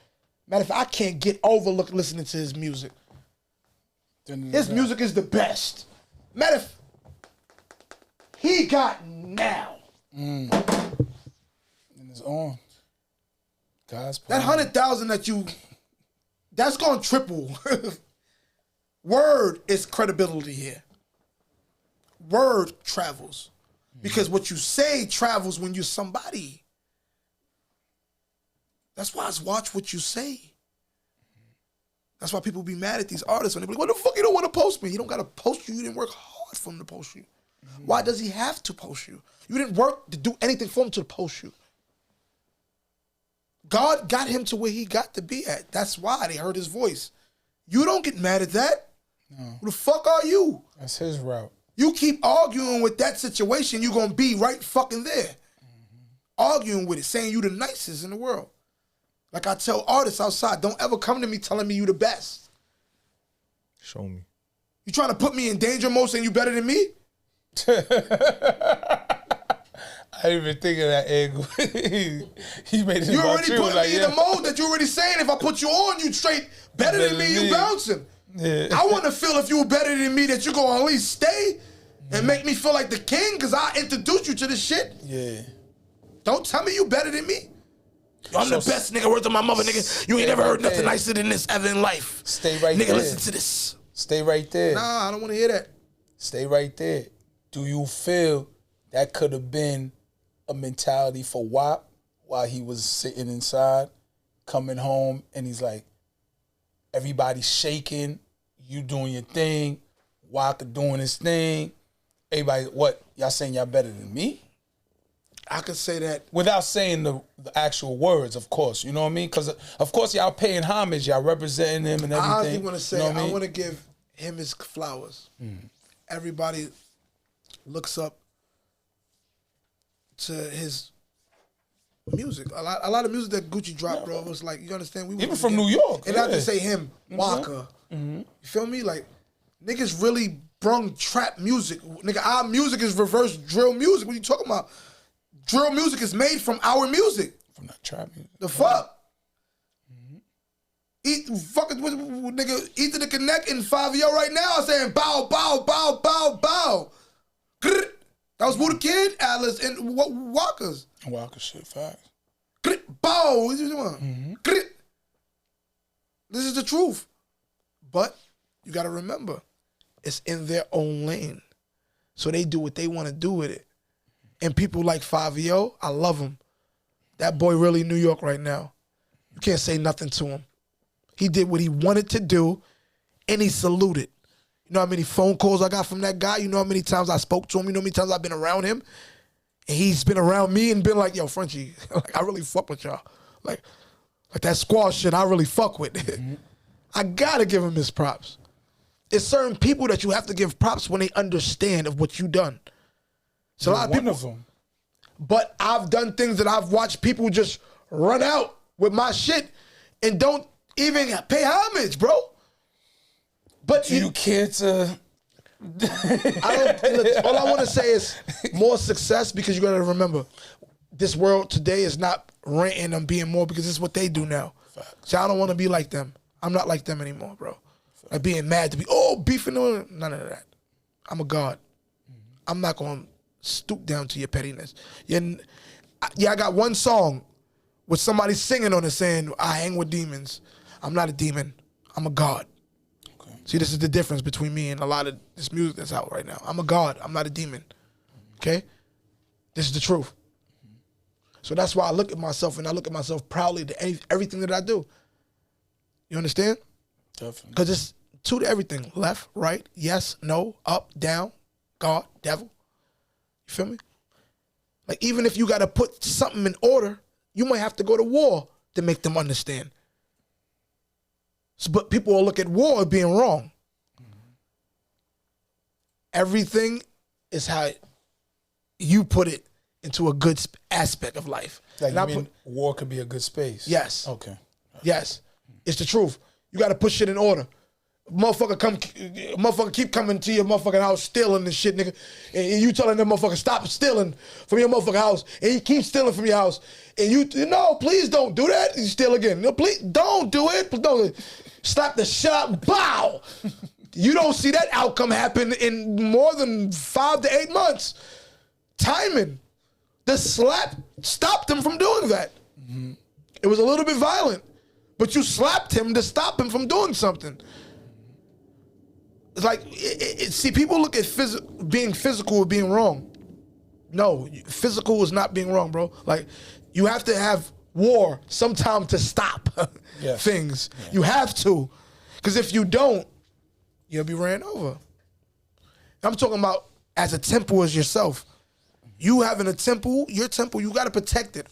Matter of fact, I can't get over listening to his music. His music is the best. Matter of fact, he got now. And it's on. God's plan. That $100,000 that's gonna triple. Word is credibility here. Word travels. Because what you say travels when you're somebody. That's why it's watch what you say. That's why people be mad at these artists when they be like, what the fuck you don't want to post me? He don't got to post you. You didn't work hard for him to post you. Why does he have to post you? You didn't work to do anything for him to post you. God got him to where he got to be at. That's why they heard his voice. You don't get mad at that. No. Who the fuck are you? That's his route. You keep arguing with that situation, you're going to be right fucking there. Arguing with it, saying you the nicest in the world. Like I tell artists outside, don't ever come to me telling me you the best. Show me. You trying to put me in danger mode saying you better than me? I didn't even think of that angle. he made it. You already put me in the mode that you already saying if I put you on, you straight better than me, you bouncing. Yeah. I want to feel if you were better than me that you gonna at least stay and make me feel like the king because I introduced you to this shit. Yeah. Don't tell me you better than me. I'm the best nigga, worth of my mother, nigga. You ain't never heard nothing nicer than this ever in life. Stay right there. Nigga, listen to this. Stay right there. Nah, I don't want to hear that. Stay right there. Do you feel that could have been a mentality for WAP while he was sitting inside, coming home, and he's like, everybody's shaking, you doing your thing, Waka doing his thing. Everybody, what? Y'all saying y'all better than me? I could say that. Without saying the actual words, of course. You know what I mean? Because, of course, y'all paying homage. Y'all representing him and everything. I honestly want to say, you know I want to give him his flowers. Everybody looks up to his music. A lot of music that Gucci dropped, bro, was like, you understand? We even from New York. And not to say him, Waka. You feel me? Like, niggas really brung trap music. Nigga, our music is reverse drill music. What you talking about? Drill music is made from our music. From that trap music. The fuck? Eat fucking nigga, Eat to the Connect in 5-0 right now saying bow, bow, bow, bow, bow. That was Buddha Kid, Atlas, and Walkers. Walker shit, facts. Bow. What you doing? This is the truth. But you gotta remember, it's in their own lane. So they do what they want to do with it. And people like 5-0, I love him. That boy really New York right now. You can't say nothing to him. He did what he wanted to do, and he saluted. You know how many phone calls I got from that guy? You know how many times I spoke to him? You know how many times I've been around him? And he's been around me and been like, yo, Frenchie, like, I really fuck with y'all. Like that squash shit, I really fuck with. I gotta give him his props. It's certain people that you have to give props when they understand of what you done. It's a lot of people. Of them. But I've done things that I've watched people just run out with my shit and don't even pay homage, bro. But do you care to? All I want to say is more success, because you got to remember, this world today is not ranting on being more, because it's what they do now. Facts. So I don't want to be like them. I'm not like them anymore, bro. Facts. Like being mad to be, beefing on, none of that. I'm a God. I'm not going to stoop down to your pettiness. I got one song with somebody singing on it saying, I hang with demons. I'm not a demon. I'm a God. Okay. See, this is the difference between me and a lot of this music that's out right now. I'm a God. I'm not a demon. Okay? This is the truth. So that's why I look at myself, and I look at myself proudly to everything that I do. You understand? Definitely. Because it's two to everything. Left, right, yes, no, up, down, God, devil. You feel me? Like, even if you got to put something in order, you might have to go to war to make them understand. So, but people will look at war as being wrong. Everything is how you put it into a good aspect of life. Like, you mean war could be a good space? Okay. Yes. It's the truth. You got to put shit in order. Motherfucker keep coming to your motherfucking house stealing and shit, nigga. And you telling them motherfucker stop stealing from your motherfucking house. And he keeps stealing from your house. And you no, please don't do that. You steal again. No, please don't do it. Don't slap the shit out. Bow. You don't see that outcome happen in more than 5 to 8 months. Timing. The slap stopped him from doing that. Mm-hmm. It was a little bit violent, but you slapped him to stop him from doing something. It's like, see, people look at being physical as being wrong. No, physical is not being wrong, bro. Like, you have to have war sometime to stop things. Yeah. You have to. Because if you don't, you'll be ran over. I'm talking about as a temple as yourself. You having a temple, your temple, you got to protect it.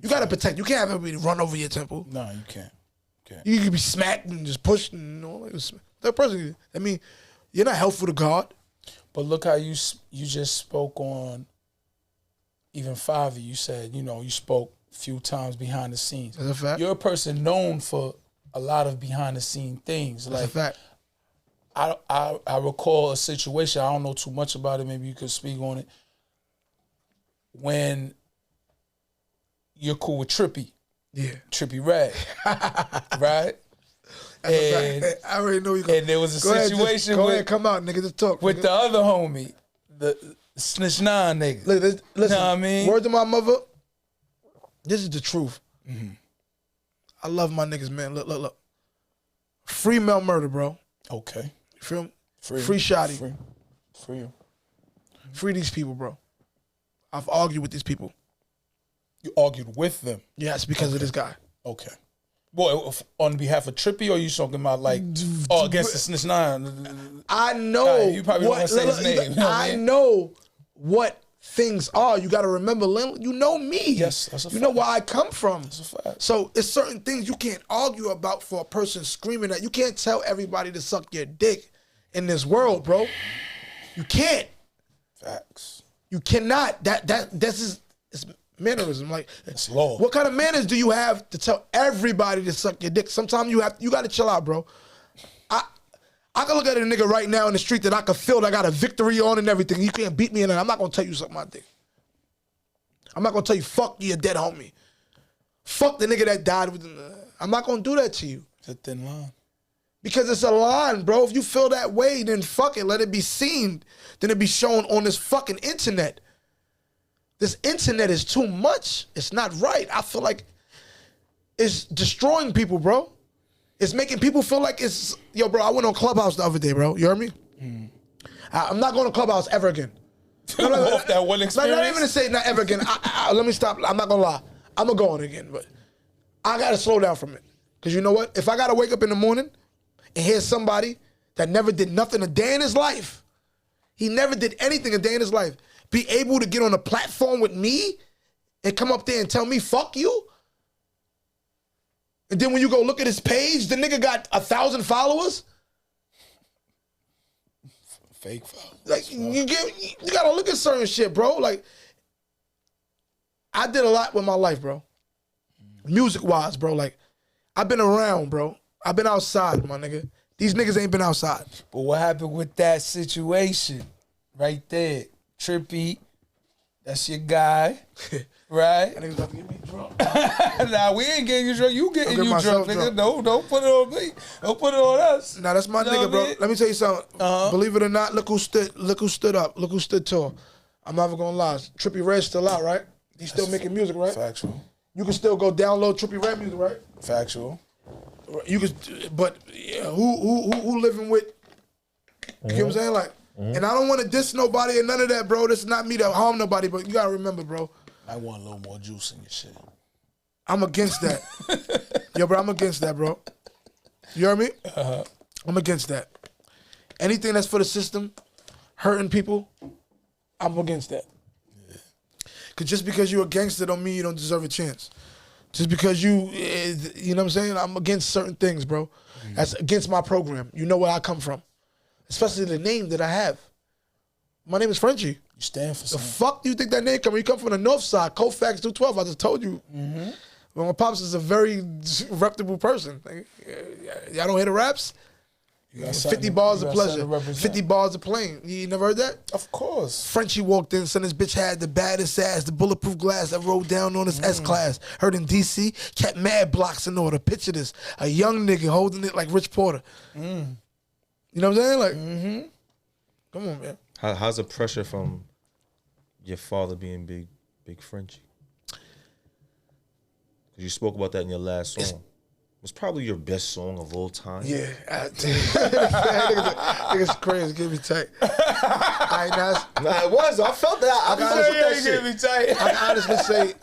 You got to protect. You can't have everybody run over your temple. No, you can't. You can be smacked and just pushed and all that person. I mean, you're not helpful to God. But look how you just spoke on even 5. You said, you spoke a few times behind the scenes. That's a fact. You're a person known for a lot of behind the scene things. That's a fact. I recall a situation, I don't know too much about it, maybe you could speak on it, when you're cool with Trippy. Yeah. Trippy Red. Right? And I already know you. And there was a situation. Go ahead, come out, nigga. Just talk. With the other homie, the Snitch 9 nigga. Listen, you know what I mean? Word to my mother. This is the truth. Mm-hmm. I love my niggas, man. Look. Free Mel Murder, bro. Okay. You feel me? Free Shotty. Free him. Free these people, bro. I've argued with these people. You argued with them? Yes, because of this guy. Okay. Well, on behalf of Trippy, or you talking about against the Snitch 9? I know. You probably don't want to say his name. I know what things are. You got to remember, Lynn, you know me. Yes, that's a fact. You know where I come from. That's a fact. So it's certain things you can't argue about for a person screaming at. You can't tell everybody to suck your dick in this world, bro. You can't. Facts. You cannot. This is mannerism. Like, it's law. What kind of manners do you have to tell everybody to suck your dick? Sometimes you got to chill out, bro. I I can look at a nigga right now in the street that I can feel that I got a victory on and everything. You can't beat me in it. I'm not gonna tell you something I think. I'm not gonna tell you, fuck you, dead homie. Fuck the nigga that died. I'm not gonna do that to you. It's a thin line. Because it's a line, bro. If you feel that way, then fuck it. Let it be seen. Then it be shown on this fucking internet. This internet is too much. It's not right. I feel like it's destroying people, bro. It's making people feel like it's... Yo, bro, I went on Clubhouse the other day, bro. You heard me? I'm not going to Clubhouse ever again. Off that one experience? Not even to say not ever again. Let me stop. I'm not going to lie. I'm going to go on again, but I got to slow down from it. Because you know what? If I got to wake up in the morning and hear somebody that never did nothing a day in his life, he never did anything a day in his life, be able to get on a platform with me and come up there and tell me, fuck you? And then when you go look at his page, the nigga got 1,000 followers? Fake followers. Like, you gotta look at certain shit, bro. Like, I did a lot with my life, bro. Music-wise, bro. Like, I've been around, bro. I've been outside, my nigga. These niggas ain't been outside. But what happened with that situation right there? Trippy, that's your guy, right? That nigga's about to get me drunk. Nah, we ain't getting you drunk. You getting I'll get you drunk, myself nigga. drunk. No, don't put it on me. Don't put it on us. Nah, that's my You know nigga, what bro. I mean? Let me tell you something. Believe it or not, look who stood up. Look who stood tall. I'm not even gonna lie. Trippy Red's still out, right? He's still making music, right? Factual. You can still go download Trippy Red music, right? Factual. You could, but yeah, who living with? You know what I'm saying? Like, and I don't want to diss nobody or none of that, bro. This is not me to harm nobody, but you gotta remember, bro. I want a little more juice in your shit. I'm against that. Yo, bro, I'm against that, bro. You hear me? I'm against that. Anything that's for the system, hurting people, I'm against that. Cause just because you're against it don't mean you don't deserve a chance. Just because you know what I'm saying? I'm against certain things, bro. That's against my program. You know where I come from. Especially the name that I have. My name is Frenchie. You stand for The something. fuck do you think that name come from? You come from the north side, Colfax 212. I just told you. Well, my pops is a very reputable person. Like, y'all don't hear the raps? You got 50 something- bars you of got something pleasure. to represent. 50 bars of plane. You never heard that? Of course. Frenchie walked in, son, this bitch had the baddest ass, the bulletproof glass that rolled down on his S-Class. Heard in D.C., kept mad blocks in order. Picture this, a young nigga holding it like Rich Porter. You know what I'm saying? Like, come on, man. How's the pressure from your father being big Frenchie? Because you spoke about that in your last song. It was probably your best song of all time. Yeah. Niggas crazy, give me tight. Nah, it was. I felt that. I felt that shit. I can honestly say,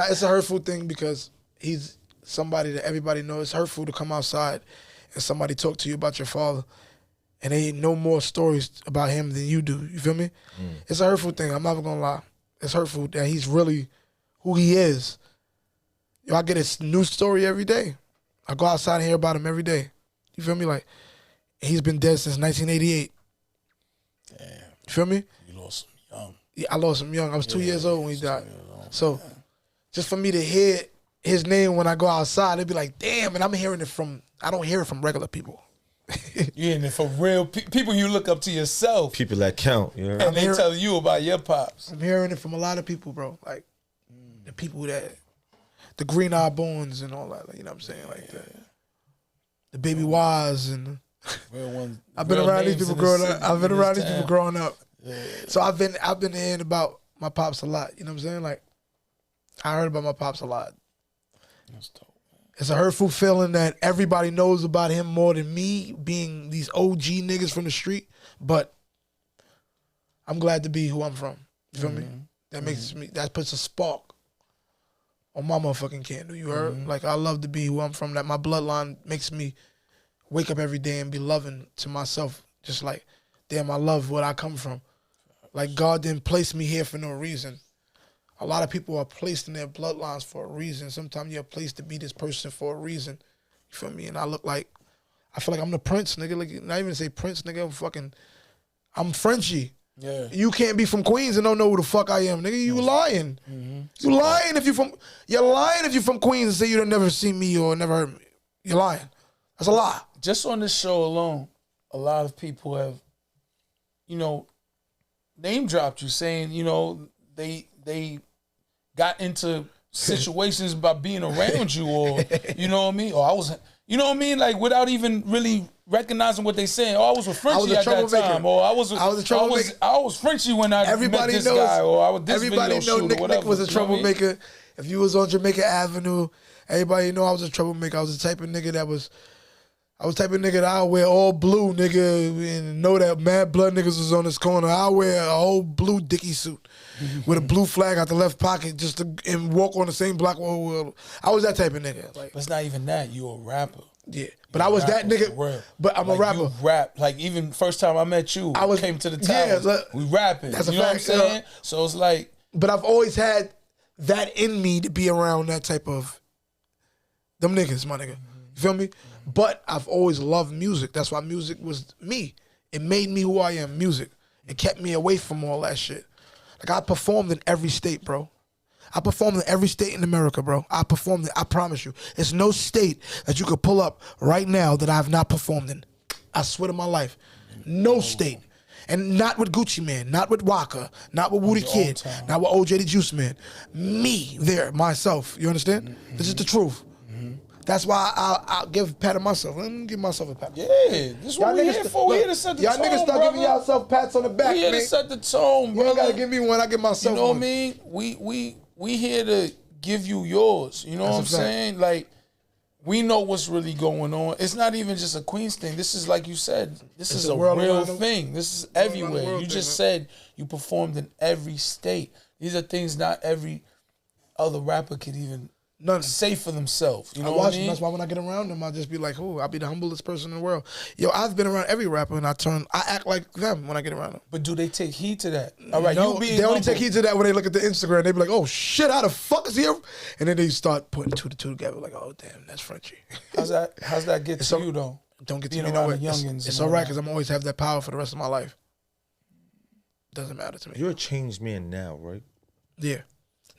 it's a hurtful thing because he's somebody that everybody knows. It's hurtful to come outside and somebody talk to you about your father and they know more stories about him than you do. You feel me? It's a hurtful thing. I'm not even gonna lie. It's hurtful that he's really who he is. Yo, I get a new story every day. I go outside and hear about him every day. You feel me? Like, he's been dead since 1988. Damn. You feel me? You lost him young. Yeah, I lost him young. I was 2 years old when he died. So, just for me to hear his name when I go outside, it'd be like, damn, and I'm hearing it from, I don't hear it from regular people. You in it for real people you look up to yourself. People that count. You know? And they tell you about your pops. I'm hearing it from a lot of people, bro. Like, the people that, the green eye bones and all that, like, you know what I'm saying? Like, the baby wise and Real ones. I've been around these people growing up. I've been around these people growing up. Yeah. So I've been hearing about my pops a lot. You know what I'm saying? Like, I heard about my pops a lot. That's dope. It's a hurtful feeling that everybody knows about him more than me, being these OG niggas from the street. But I'm glad to be who I'm from. You feel me? That makes me, that puts a spark on my motherfucking candle. You heard? Like, I love to be who I'm from. That my bloodline makes me wake up every day and be loving to myself. Just like, damn, I love where I come from. Like, God didn't place me here for no reason. A lot of people are placed in their bloodlines for a reason. Sometimes you're placed to be this person for a reason. You feel me? And I feel like I'm the prince, nigga. Like, not even say prince, nigga. I'm Frenchie. Yeah. You can't be from Queens and don't know who the fuck I am, nigga. You lying. You lying if you're lying if you're from Queens and say you don't never seen me or never heard me. You're lying. That's a lie. Just on this show alone, a lot of people have, you know, name dropped you, saying, you know, they got into situations by being around you, or you know what I mean, or I was, you know what I mean, like without even really recognizing what they saying. Oh, I was with Frenchie at that time, or I was a troublemaker. I was Frenchie when I met this guy, or I was this video shoot, or whatever. Nick was a troublemaker. If you was on Jamaica Avenue, everybody know I was a troublemaker. I was the type of nigga that was. I was the type of nigga that I'll wear all blue, nigga, and know that Mad Blood niggas was on this corner. I'll wear a whole blue Dickie suit with a blue flag out the left pocket just to and walk on the same block. I was that type of nigga. Like, but it's not even that. You a rapper. Yeah, but I was that nigga. But I'm like, a rapper. You rap. Like, even first time I met you, came to the towers. Yeah, we rapping. That's a fact. Know what I'm saying? So it's like. But I've always had that in me to be around that type of them niggas, my nigga. You feel me? But I've always loved music. That's why music was me. It made me who I am, music. It kept me away from all that shit. Like, I performed in every state, bro. I performed in every state in America, bro. I performed in, I promise you. There's no state that you could pull up right now that I have not performed in. I swear to my life. No state. And not with Gucci Man, not with Waka, not with Woody Kid, not with OJ the Juice Man. Me there, myself. You understand? This is the truth. That's why I'll give a pat on myself. Let me give myself a pat. Yeah, this is what we here for. We here to set the tone, y'all niggas start giving yourself pats on the back, we here to set the tone, bro. You gotta give me one. I give myself one. You know what I mean? We here to give you yours. You know what I'm saying? Like, we know what's really going on. It's not even just a Queens thing. This is, like you said, this is a real thing. This is everywhere. You just said you performed in every state. These are things not every other rapper could even say for themselves. You know what I mean? That's why when I get around them, I'll just be like, "Oh, I'll be the humblest person in the world." Yo, I've been around every rapper, and I act like them when I get around them. But do they take heed to that? All right, no, they only take heed to that when they look at the Instagram. They be like, "Oh shit, how the fuck is he?" And then they start putting two to two together, like, "Oh damn, that's Frenchie." How's that get to you though? Don't get to me. It's all right because I'm always have that power for the rest of my life. Doesn't matter to me. You're a changed man now, right? Yeah.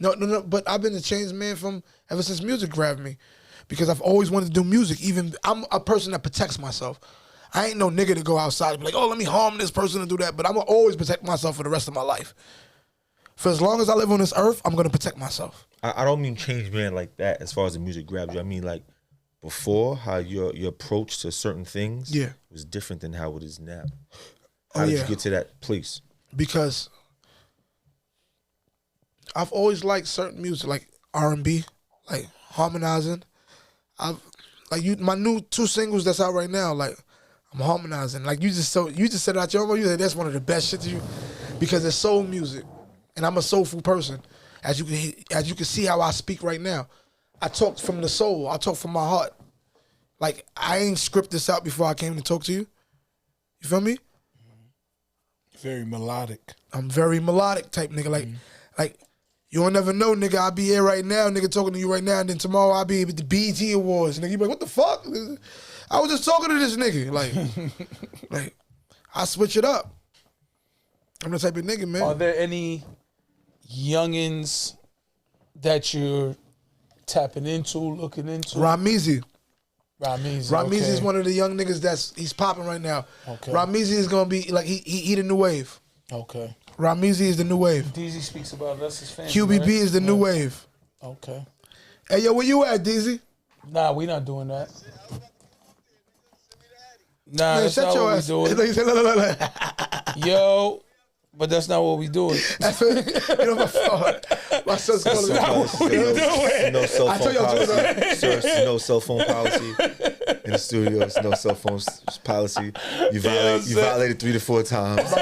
No, but I've been a changed man from ever since music grabbed me, because I've always wanted to do music. Even I'm a person that protects myself. I ain't no nigga to go outside and be like, "Oh, let me harm this person and do that." But I'm gonna always protect myself for the rest of my life. For as long as I live on this earth, I'm gonna protect myself. I don't mean changed man like that as far as the music grabs you. I mean like before, how your approach to certain things was different than how it is now. How did you get to that place? Because I've always liked certain music, like R&B, like harmonizing. My new 2 singles that's out right now, like I'm harmonizing. Like you just said it out your mouth. You said that's one of the best shit to you, because it's soul music, and I'm a soulful person. As you can see how I speak right now, I talk from the soul. I talk from my heart. Like, I ain't script this out before I came to talk to you. You feel me? Very melodic. I'm very melodic type nigga. Like. You don't never know, nigga. I'll be here right now, nigga, talking to you right now, and then tomorrow I'll be at the BET Awards. Nigga, you be like, what the fuck? I was just talking to this nigga. Like, I switch it up. I'm the type of nigga, man. Are there any youngins that you're tapping into, looking into? Ramizi. Ramizi is one of the young niggas he's popping right now. Okay. Ramizi is gonna be like he the new wave. Okay. Ramizi is the new wave. DZ speaks about it. That's his family. QBB right? is the new wave. Okay. Hey, yo, where you at, DZ? Nah, we not doing that. Nah, Man, that's not what we doing. Yo, but that's not what we doing. You know, my son's calling me. That's not what we doing. No cell I told phone y'all policy. Sir, no cell phone policy in the studio. There's no cell phone policy. You violated 3 to 4 times.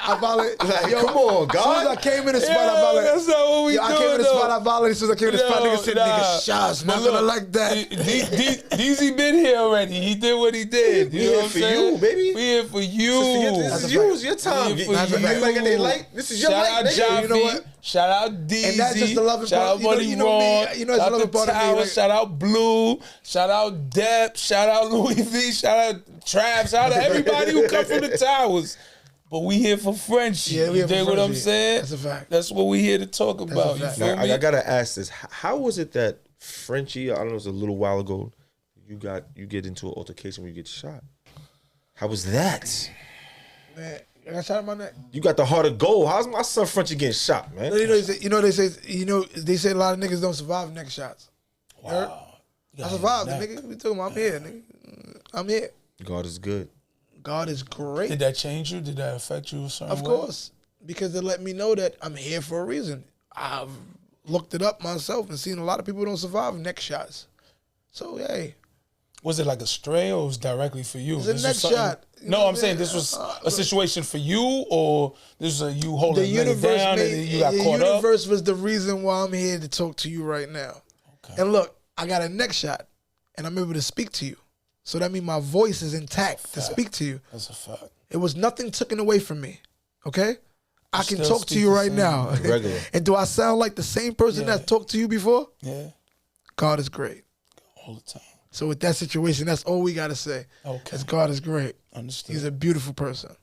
I violated. Like, come on, God. As soon as I came in the spot, I violated. That's not what we doing. I came in the spot, I violated. As soon as I came in the spot, nigga said, Nah. "Nigga, Shaw's not gonna like that." DZ been here already. He did what he did. You know what I'm saying? You, baby. We here for you. This is you. It's your time. We here for you. Like they like. This is your life, nigga. You know what? Shout out DZ. And that's just the loving shout part. out Buddy You know Ron. me. You know, it's the loving part of me. Tower, Like, shout out Blue. Shout out Depp. Shout out Louis V. Shout out Trav. Shout out everybody who come from the towers. But we here for Frenchie. Yeah, we here for dig what I'm Frenchie. saying? That's a fact. That's what we here to talk about. You fact. feel Now, me? I gotta ask this: how was it that Frenchie? I don't know, it was a little while ago. You get into an altercation where you get shot. How was that? Man, I got shot in my neck. You got the heart of gold. How's my son Frenchie getting shot, man? They say a lot of niggas don't survive neck shots. Wow. I survived, nigga. We talking about I'm here, nigga. I'm here. God is good. God is great. Did that change you? Did that affect you a certain way? Of course, because it let me know that I'm here for a reason. I've looked it up myself and seen a lot of people don't survive neck shots. So, hey. Was it like a stray or was it directly for you? It's a neck shot. No, I'm saying this was a situation for you, or this was you holding the universe down and then you got caught up? The universe was the reason why I'm here to talk to you right now. Okay. And look, I got a neck shot and I'm able to speak to you. So that means my voice is intact to speak to you. That's a fact. It was nothing taken away from me. Okay? I can talk to you right now. Regular. And do I sound like the same person that talked to you before? Yeah. God is great. All the time. So with that situation, that's all we got to say. Okay. Because God is great. Understood. He's a beautiful person.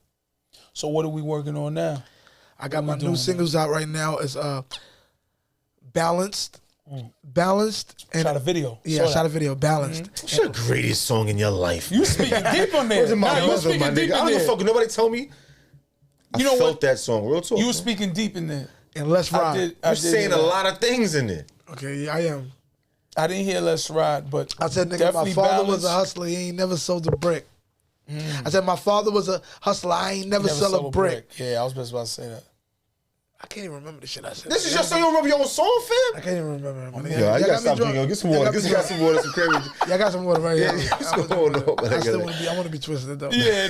So what are we working on now? I got my new singles out right now. It's Balanced. Balanced. And shot a video. Yeah, I shot a video. Balanced. What's your greatest song in your life? You speaking deep on there. You speaking deep I don't give a fuck. Nobody tell me. I felt that song. Real talk. You were speaking deep in there. And Let's Ride. You're saying a lot of things in there. Okay, yeah, I am. I didn't hear Let's Ride, but I said, nigga, my father was a hustler. He ain't never sold a brick. I said, my father was a hustler. I ain't never sold a brick. Yeah, I was just about to say that. I can't even remember the shit I said. This is your song. You don't remember your own song, fam? I can't even remember. Yeah, you gotta stop drinking. Get some water. Get some water, some cream. Yeah, I got some water right here. I want to be twisted though. Yeah,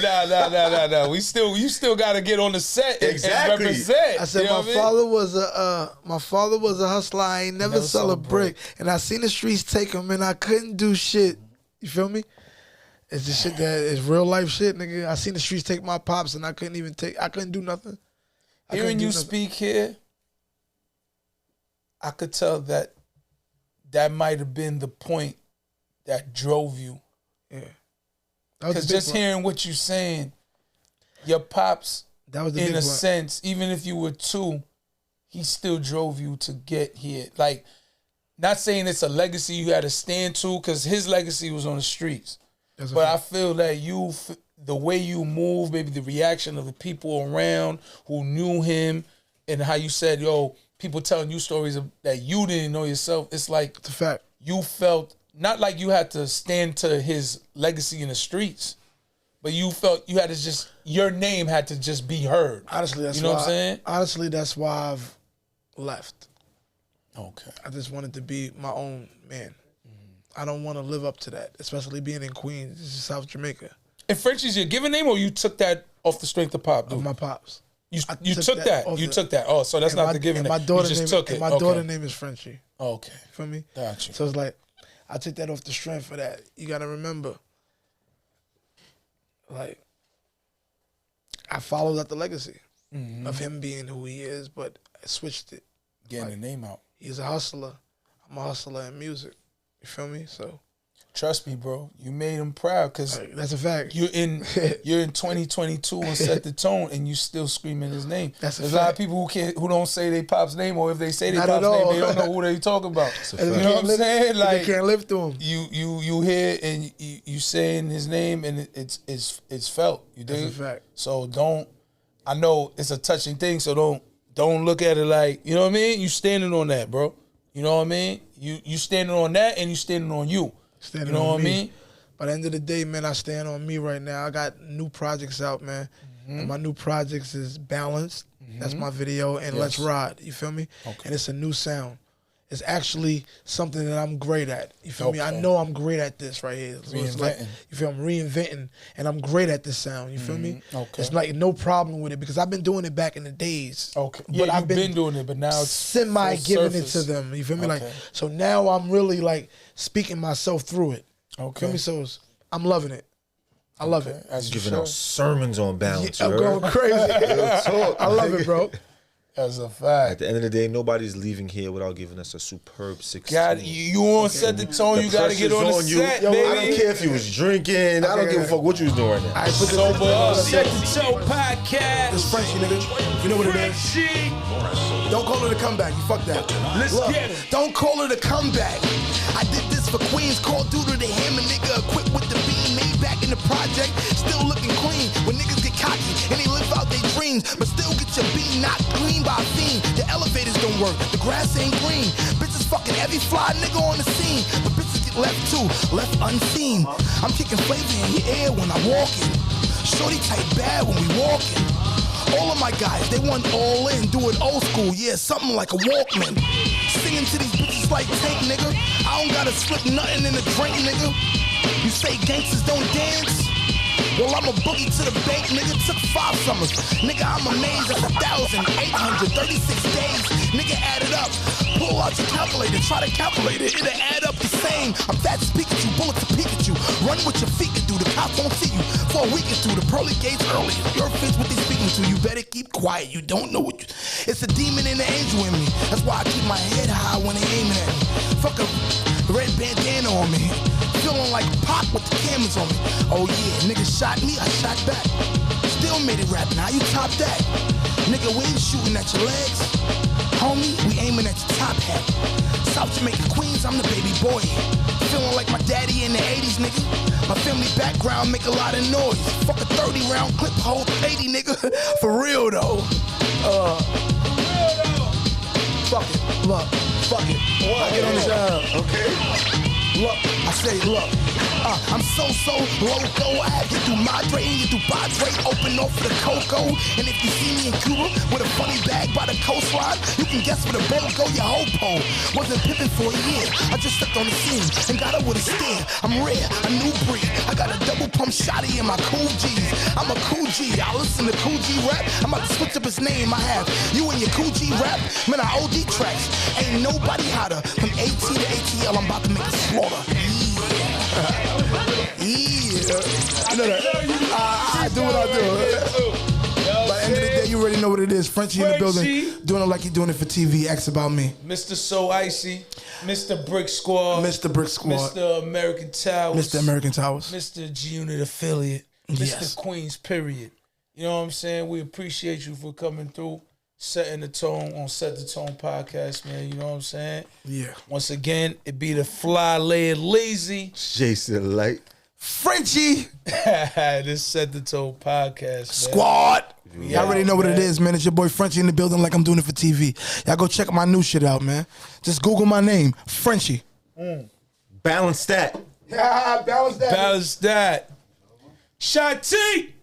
nah. You still got to get on the set and represent. I said my father was a hustler. I ain't never sell a brick, and I seen the streets take him, and I couldn't do shit. You feel me? It's the shit that is real life shit, nigga. I seen the streets take my pops, and I couldn't do nothing. Hearing you speak here, I could tell that might have been the point that drove you. Yeah. Because just hearing what you're saying, your pops, in a sense, even if you were 2, he still drove you to get here. Like, not saying it's a legacy you had to stand to, because his legacy was on the streets. But I feel that the way you move, maybe the reaction of the people around who knew him, and how you said, yo, people telling you stories that you didn't know yourself. It's like, it's a fact. You felt, not like you had to stand to his legacy in the streets, but you felt you had to just, your name had to just be heard. Honestly, that's what I'm saying? Honestly, that's why I've left. Okay. I just wanted to be my own man. I don't want to live up to that, especially being in Queens. This is South Jamaica. And Frenchie's your given name, or you took that off the strength of Pop? Dude? Of my pops. You took that. You took that. Oh, so that's not the given name. You just took it. My daughter's name is Frenchie. Okay. Feel me? Gotcha. So it's like, I took that off the strength of that. You got to remember, like, I followed out the legacy of him being who he is, but I switched it. Getting the name out. He's a hustler. I'm a hustler in music. You feel me? So trust me, bro. You made him proud, because that's a fact. You're in 2022 and set the tone, and you still screaming his name. There's a lot of people who don't say they pop's name, or if they say they pop's name, they don't know who they talking about. You know what I'm saying? Like, they can't live through him. You hear and you saying his name, and it's felt. You dig? That's a fact. So don't. I know it's a touching thing, so don't look at it like, you know what I mean. You standing on that, bro. You know what I mean? You standing on that, and you standing on you. Standing you know on what I mean? By the end of the day, man, I stand on me right now. I got new projects out, man. And my new projects is Balanced. That's my video. And Let's Ride. You feel me? Okay. And it's a new sound. It's actually something that I'm great at. You feel me? I know I'm great at this right here. So it's like, you feel I'm reinventing, and I'm great at this sound. You feel me? Okay. It's like no problem with it, because I've been doing it back in the days. Okay. Yeah, but I've been doing it, but now it's semi giving it to them. You feel me? Okay. Like, so now I'm really like speaking myself through it. Okay. Feel me? So I'm loving it. I love it. As giving out sermons on balance. I'm going crazy. I love it, bro. That's a fact. At the end of the day, nobody's leaving here without giving us a superb 16. God, you want to set the tone. You got to get on the set, Yo, baby. I don't care if you was drinking. I don't give a fuck what you was doing right now. All right, put Sober up. Set the Tone podcast. It's Frenchie, nigga. You know what it is? Frenchie. Don't call it a comeback. You fuck that. Let's get it. Don't call it a comeback. I did this for Queens. Call due to the hammer, nigga. Equipped with the beam made back in in the project, still looking clean. When niggas get cocky and they live out their dreams, but still get your beat knocked clean by a fiend. The elevators don't work, the grass ain't green. Bitches fucking every fly nigga on the scene, but bitches get left too, left unseen. I'm kicking flavor in your ear when I'm walking. Shorty tight bad when we walking. All of my guys, they want all in, do it old school, yeah, something like a Walkman. Singing to these bitches like Tank, nigga. I don't gotta slip nothing in the drink, nigga. You say gangsters don't dance? Well, I'm a boogie to the bank, nigga. Took 5 summers. Nigga, I'm amazed at 1,836 days. Nigga, add it up. Pull out your calculator, try to calculate it. It'll add up the same. I'm fat as Pikachu, bullet to Pikachu. Run with your feet can do. The cops won't see you for a week or two. The pearly gates early. Your face what they speaking to. You better keep quiet. You don't know what you... It's a demon and an angel in me. That's why I keep my head high when they aiming at me. Fuck a red bandana on me. Feeling like Pac with the cameras on me. Oh yeah, nigga shot me, I shot back. Still made it rapping, how you top that? Nigga, we ain't shooting at your legs. Homie, we aiming at your top hat. South Jamaica Queens, I'm the baby boy. Feeling like my daddy in the 80s, nigga. My family background make a lot of noise. Fuck a 30-round clip, hold 80, nigga. For real though. Fuck it, look, fuck it. I get on the job, okay? Look, I say look, I'm so loco. I have you do Madre and you do Padre, open off for the Coco. And if you see me in Cuba with a funny bag by the coastline, you can guess where the boat go, your whole pole. Wasn't pimping for a year, I just stepped on the scene and got her with a stare. I'm rare, a new breed, I got a double pump shotty in my cool G's. I'm a cool G, I listen to cool G rap. I'm about to switch up his name, I have you and your cool G rap. Man, I OD tracks, ain't nobody hotter. From AT to ATL, I'm about to make a slaughter. Yeah. You know that. I do what I do. By the end of the day, you already know what it is. Frenchie in the building, doing it like you're doing it for TV. Ask about me. Mr. So Icy, Mr. Brick Squad, Mr. Brick Squad, Mr. American Towers, Mr. American Towers, Mr. G-Unit Affiliate, Yes. Mr. Queens, period. You know what I'm saying? We appreciate you for coming through, setting the tone on Set the Tone podcast, man. You know what I'm saying? Yeah. Once again, it be the fly laid lazy Jason Light. Frenchie. This Set the Tone podcast, man. Squad. Y'all already know what it is, man. It's your boy Frenchie in the building like I'm doing it for TV. Y'all go check my new shit out, man. Just Google my name, Frenchie. Balance that. Yeah, balance that. Balance that. Shot T.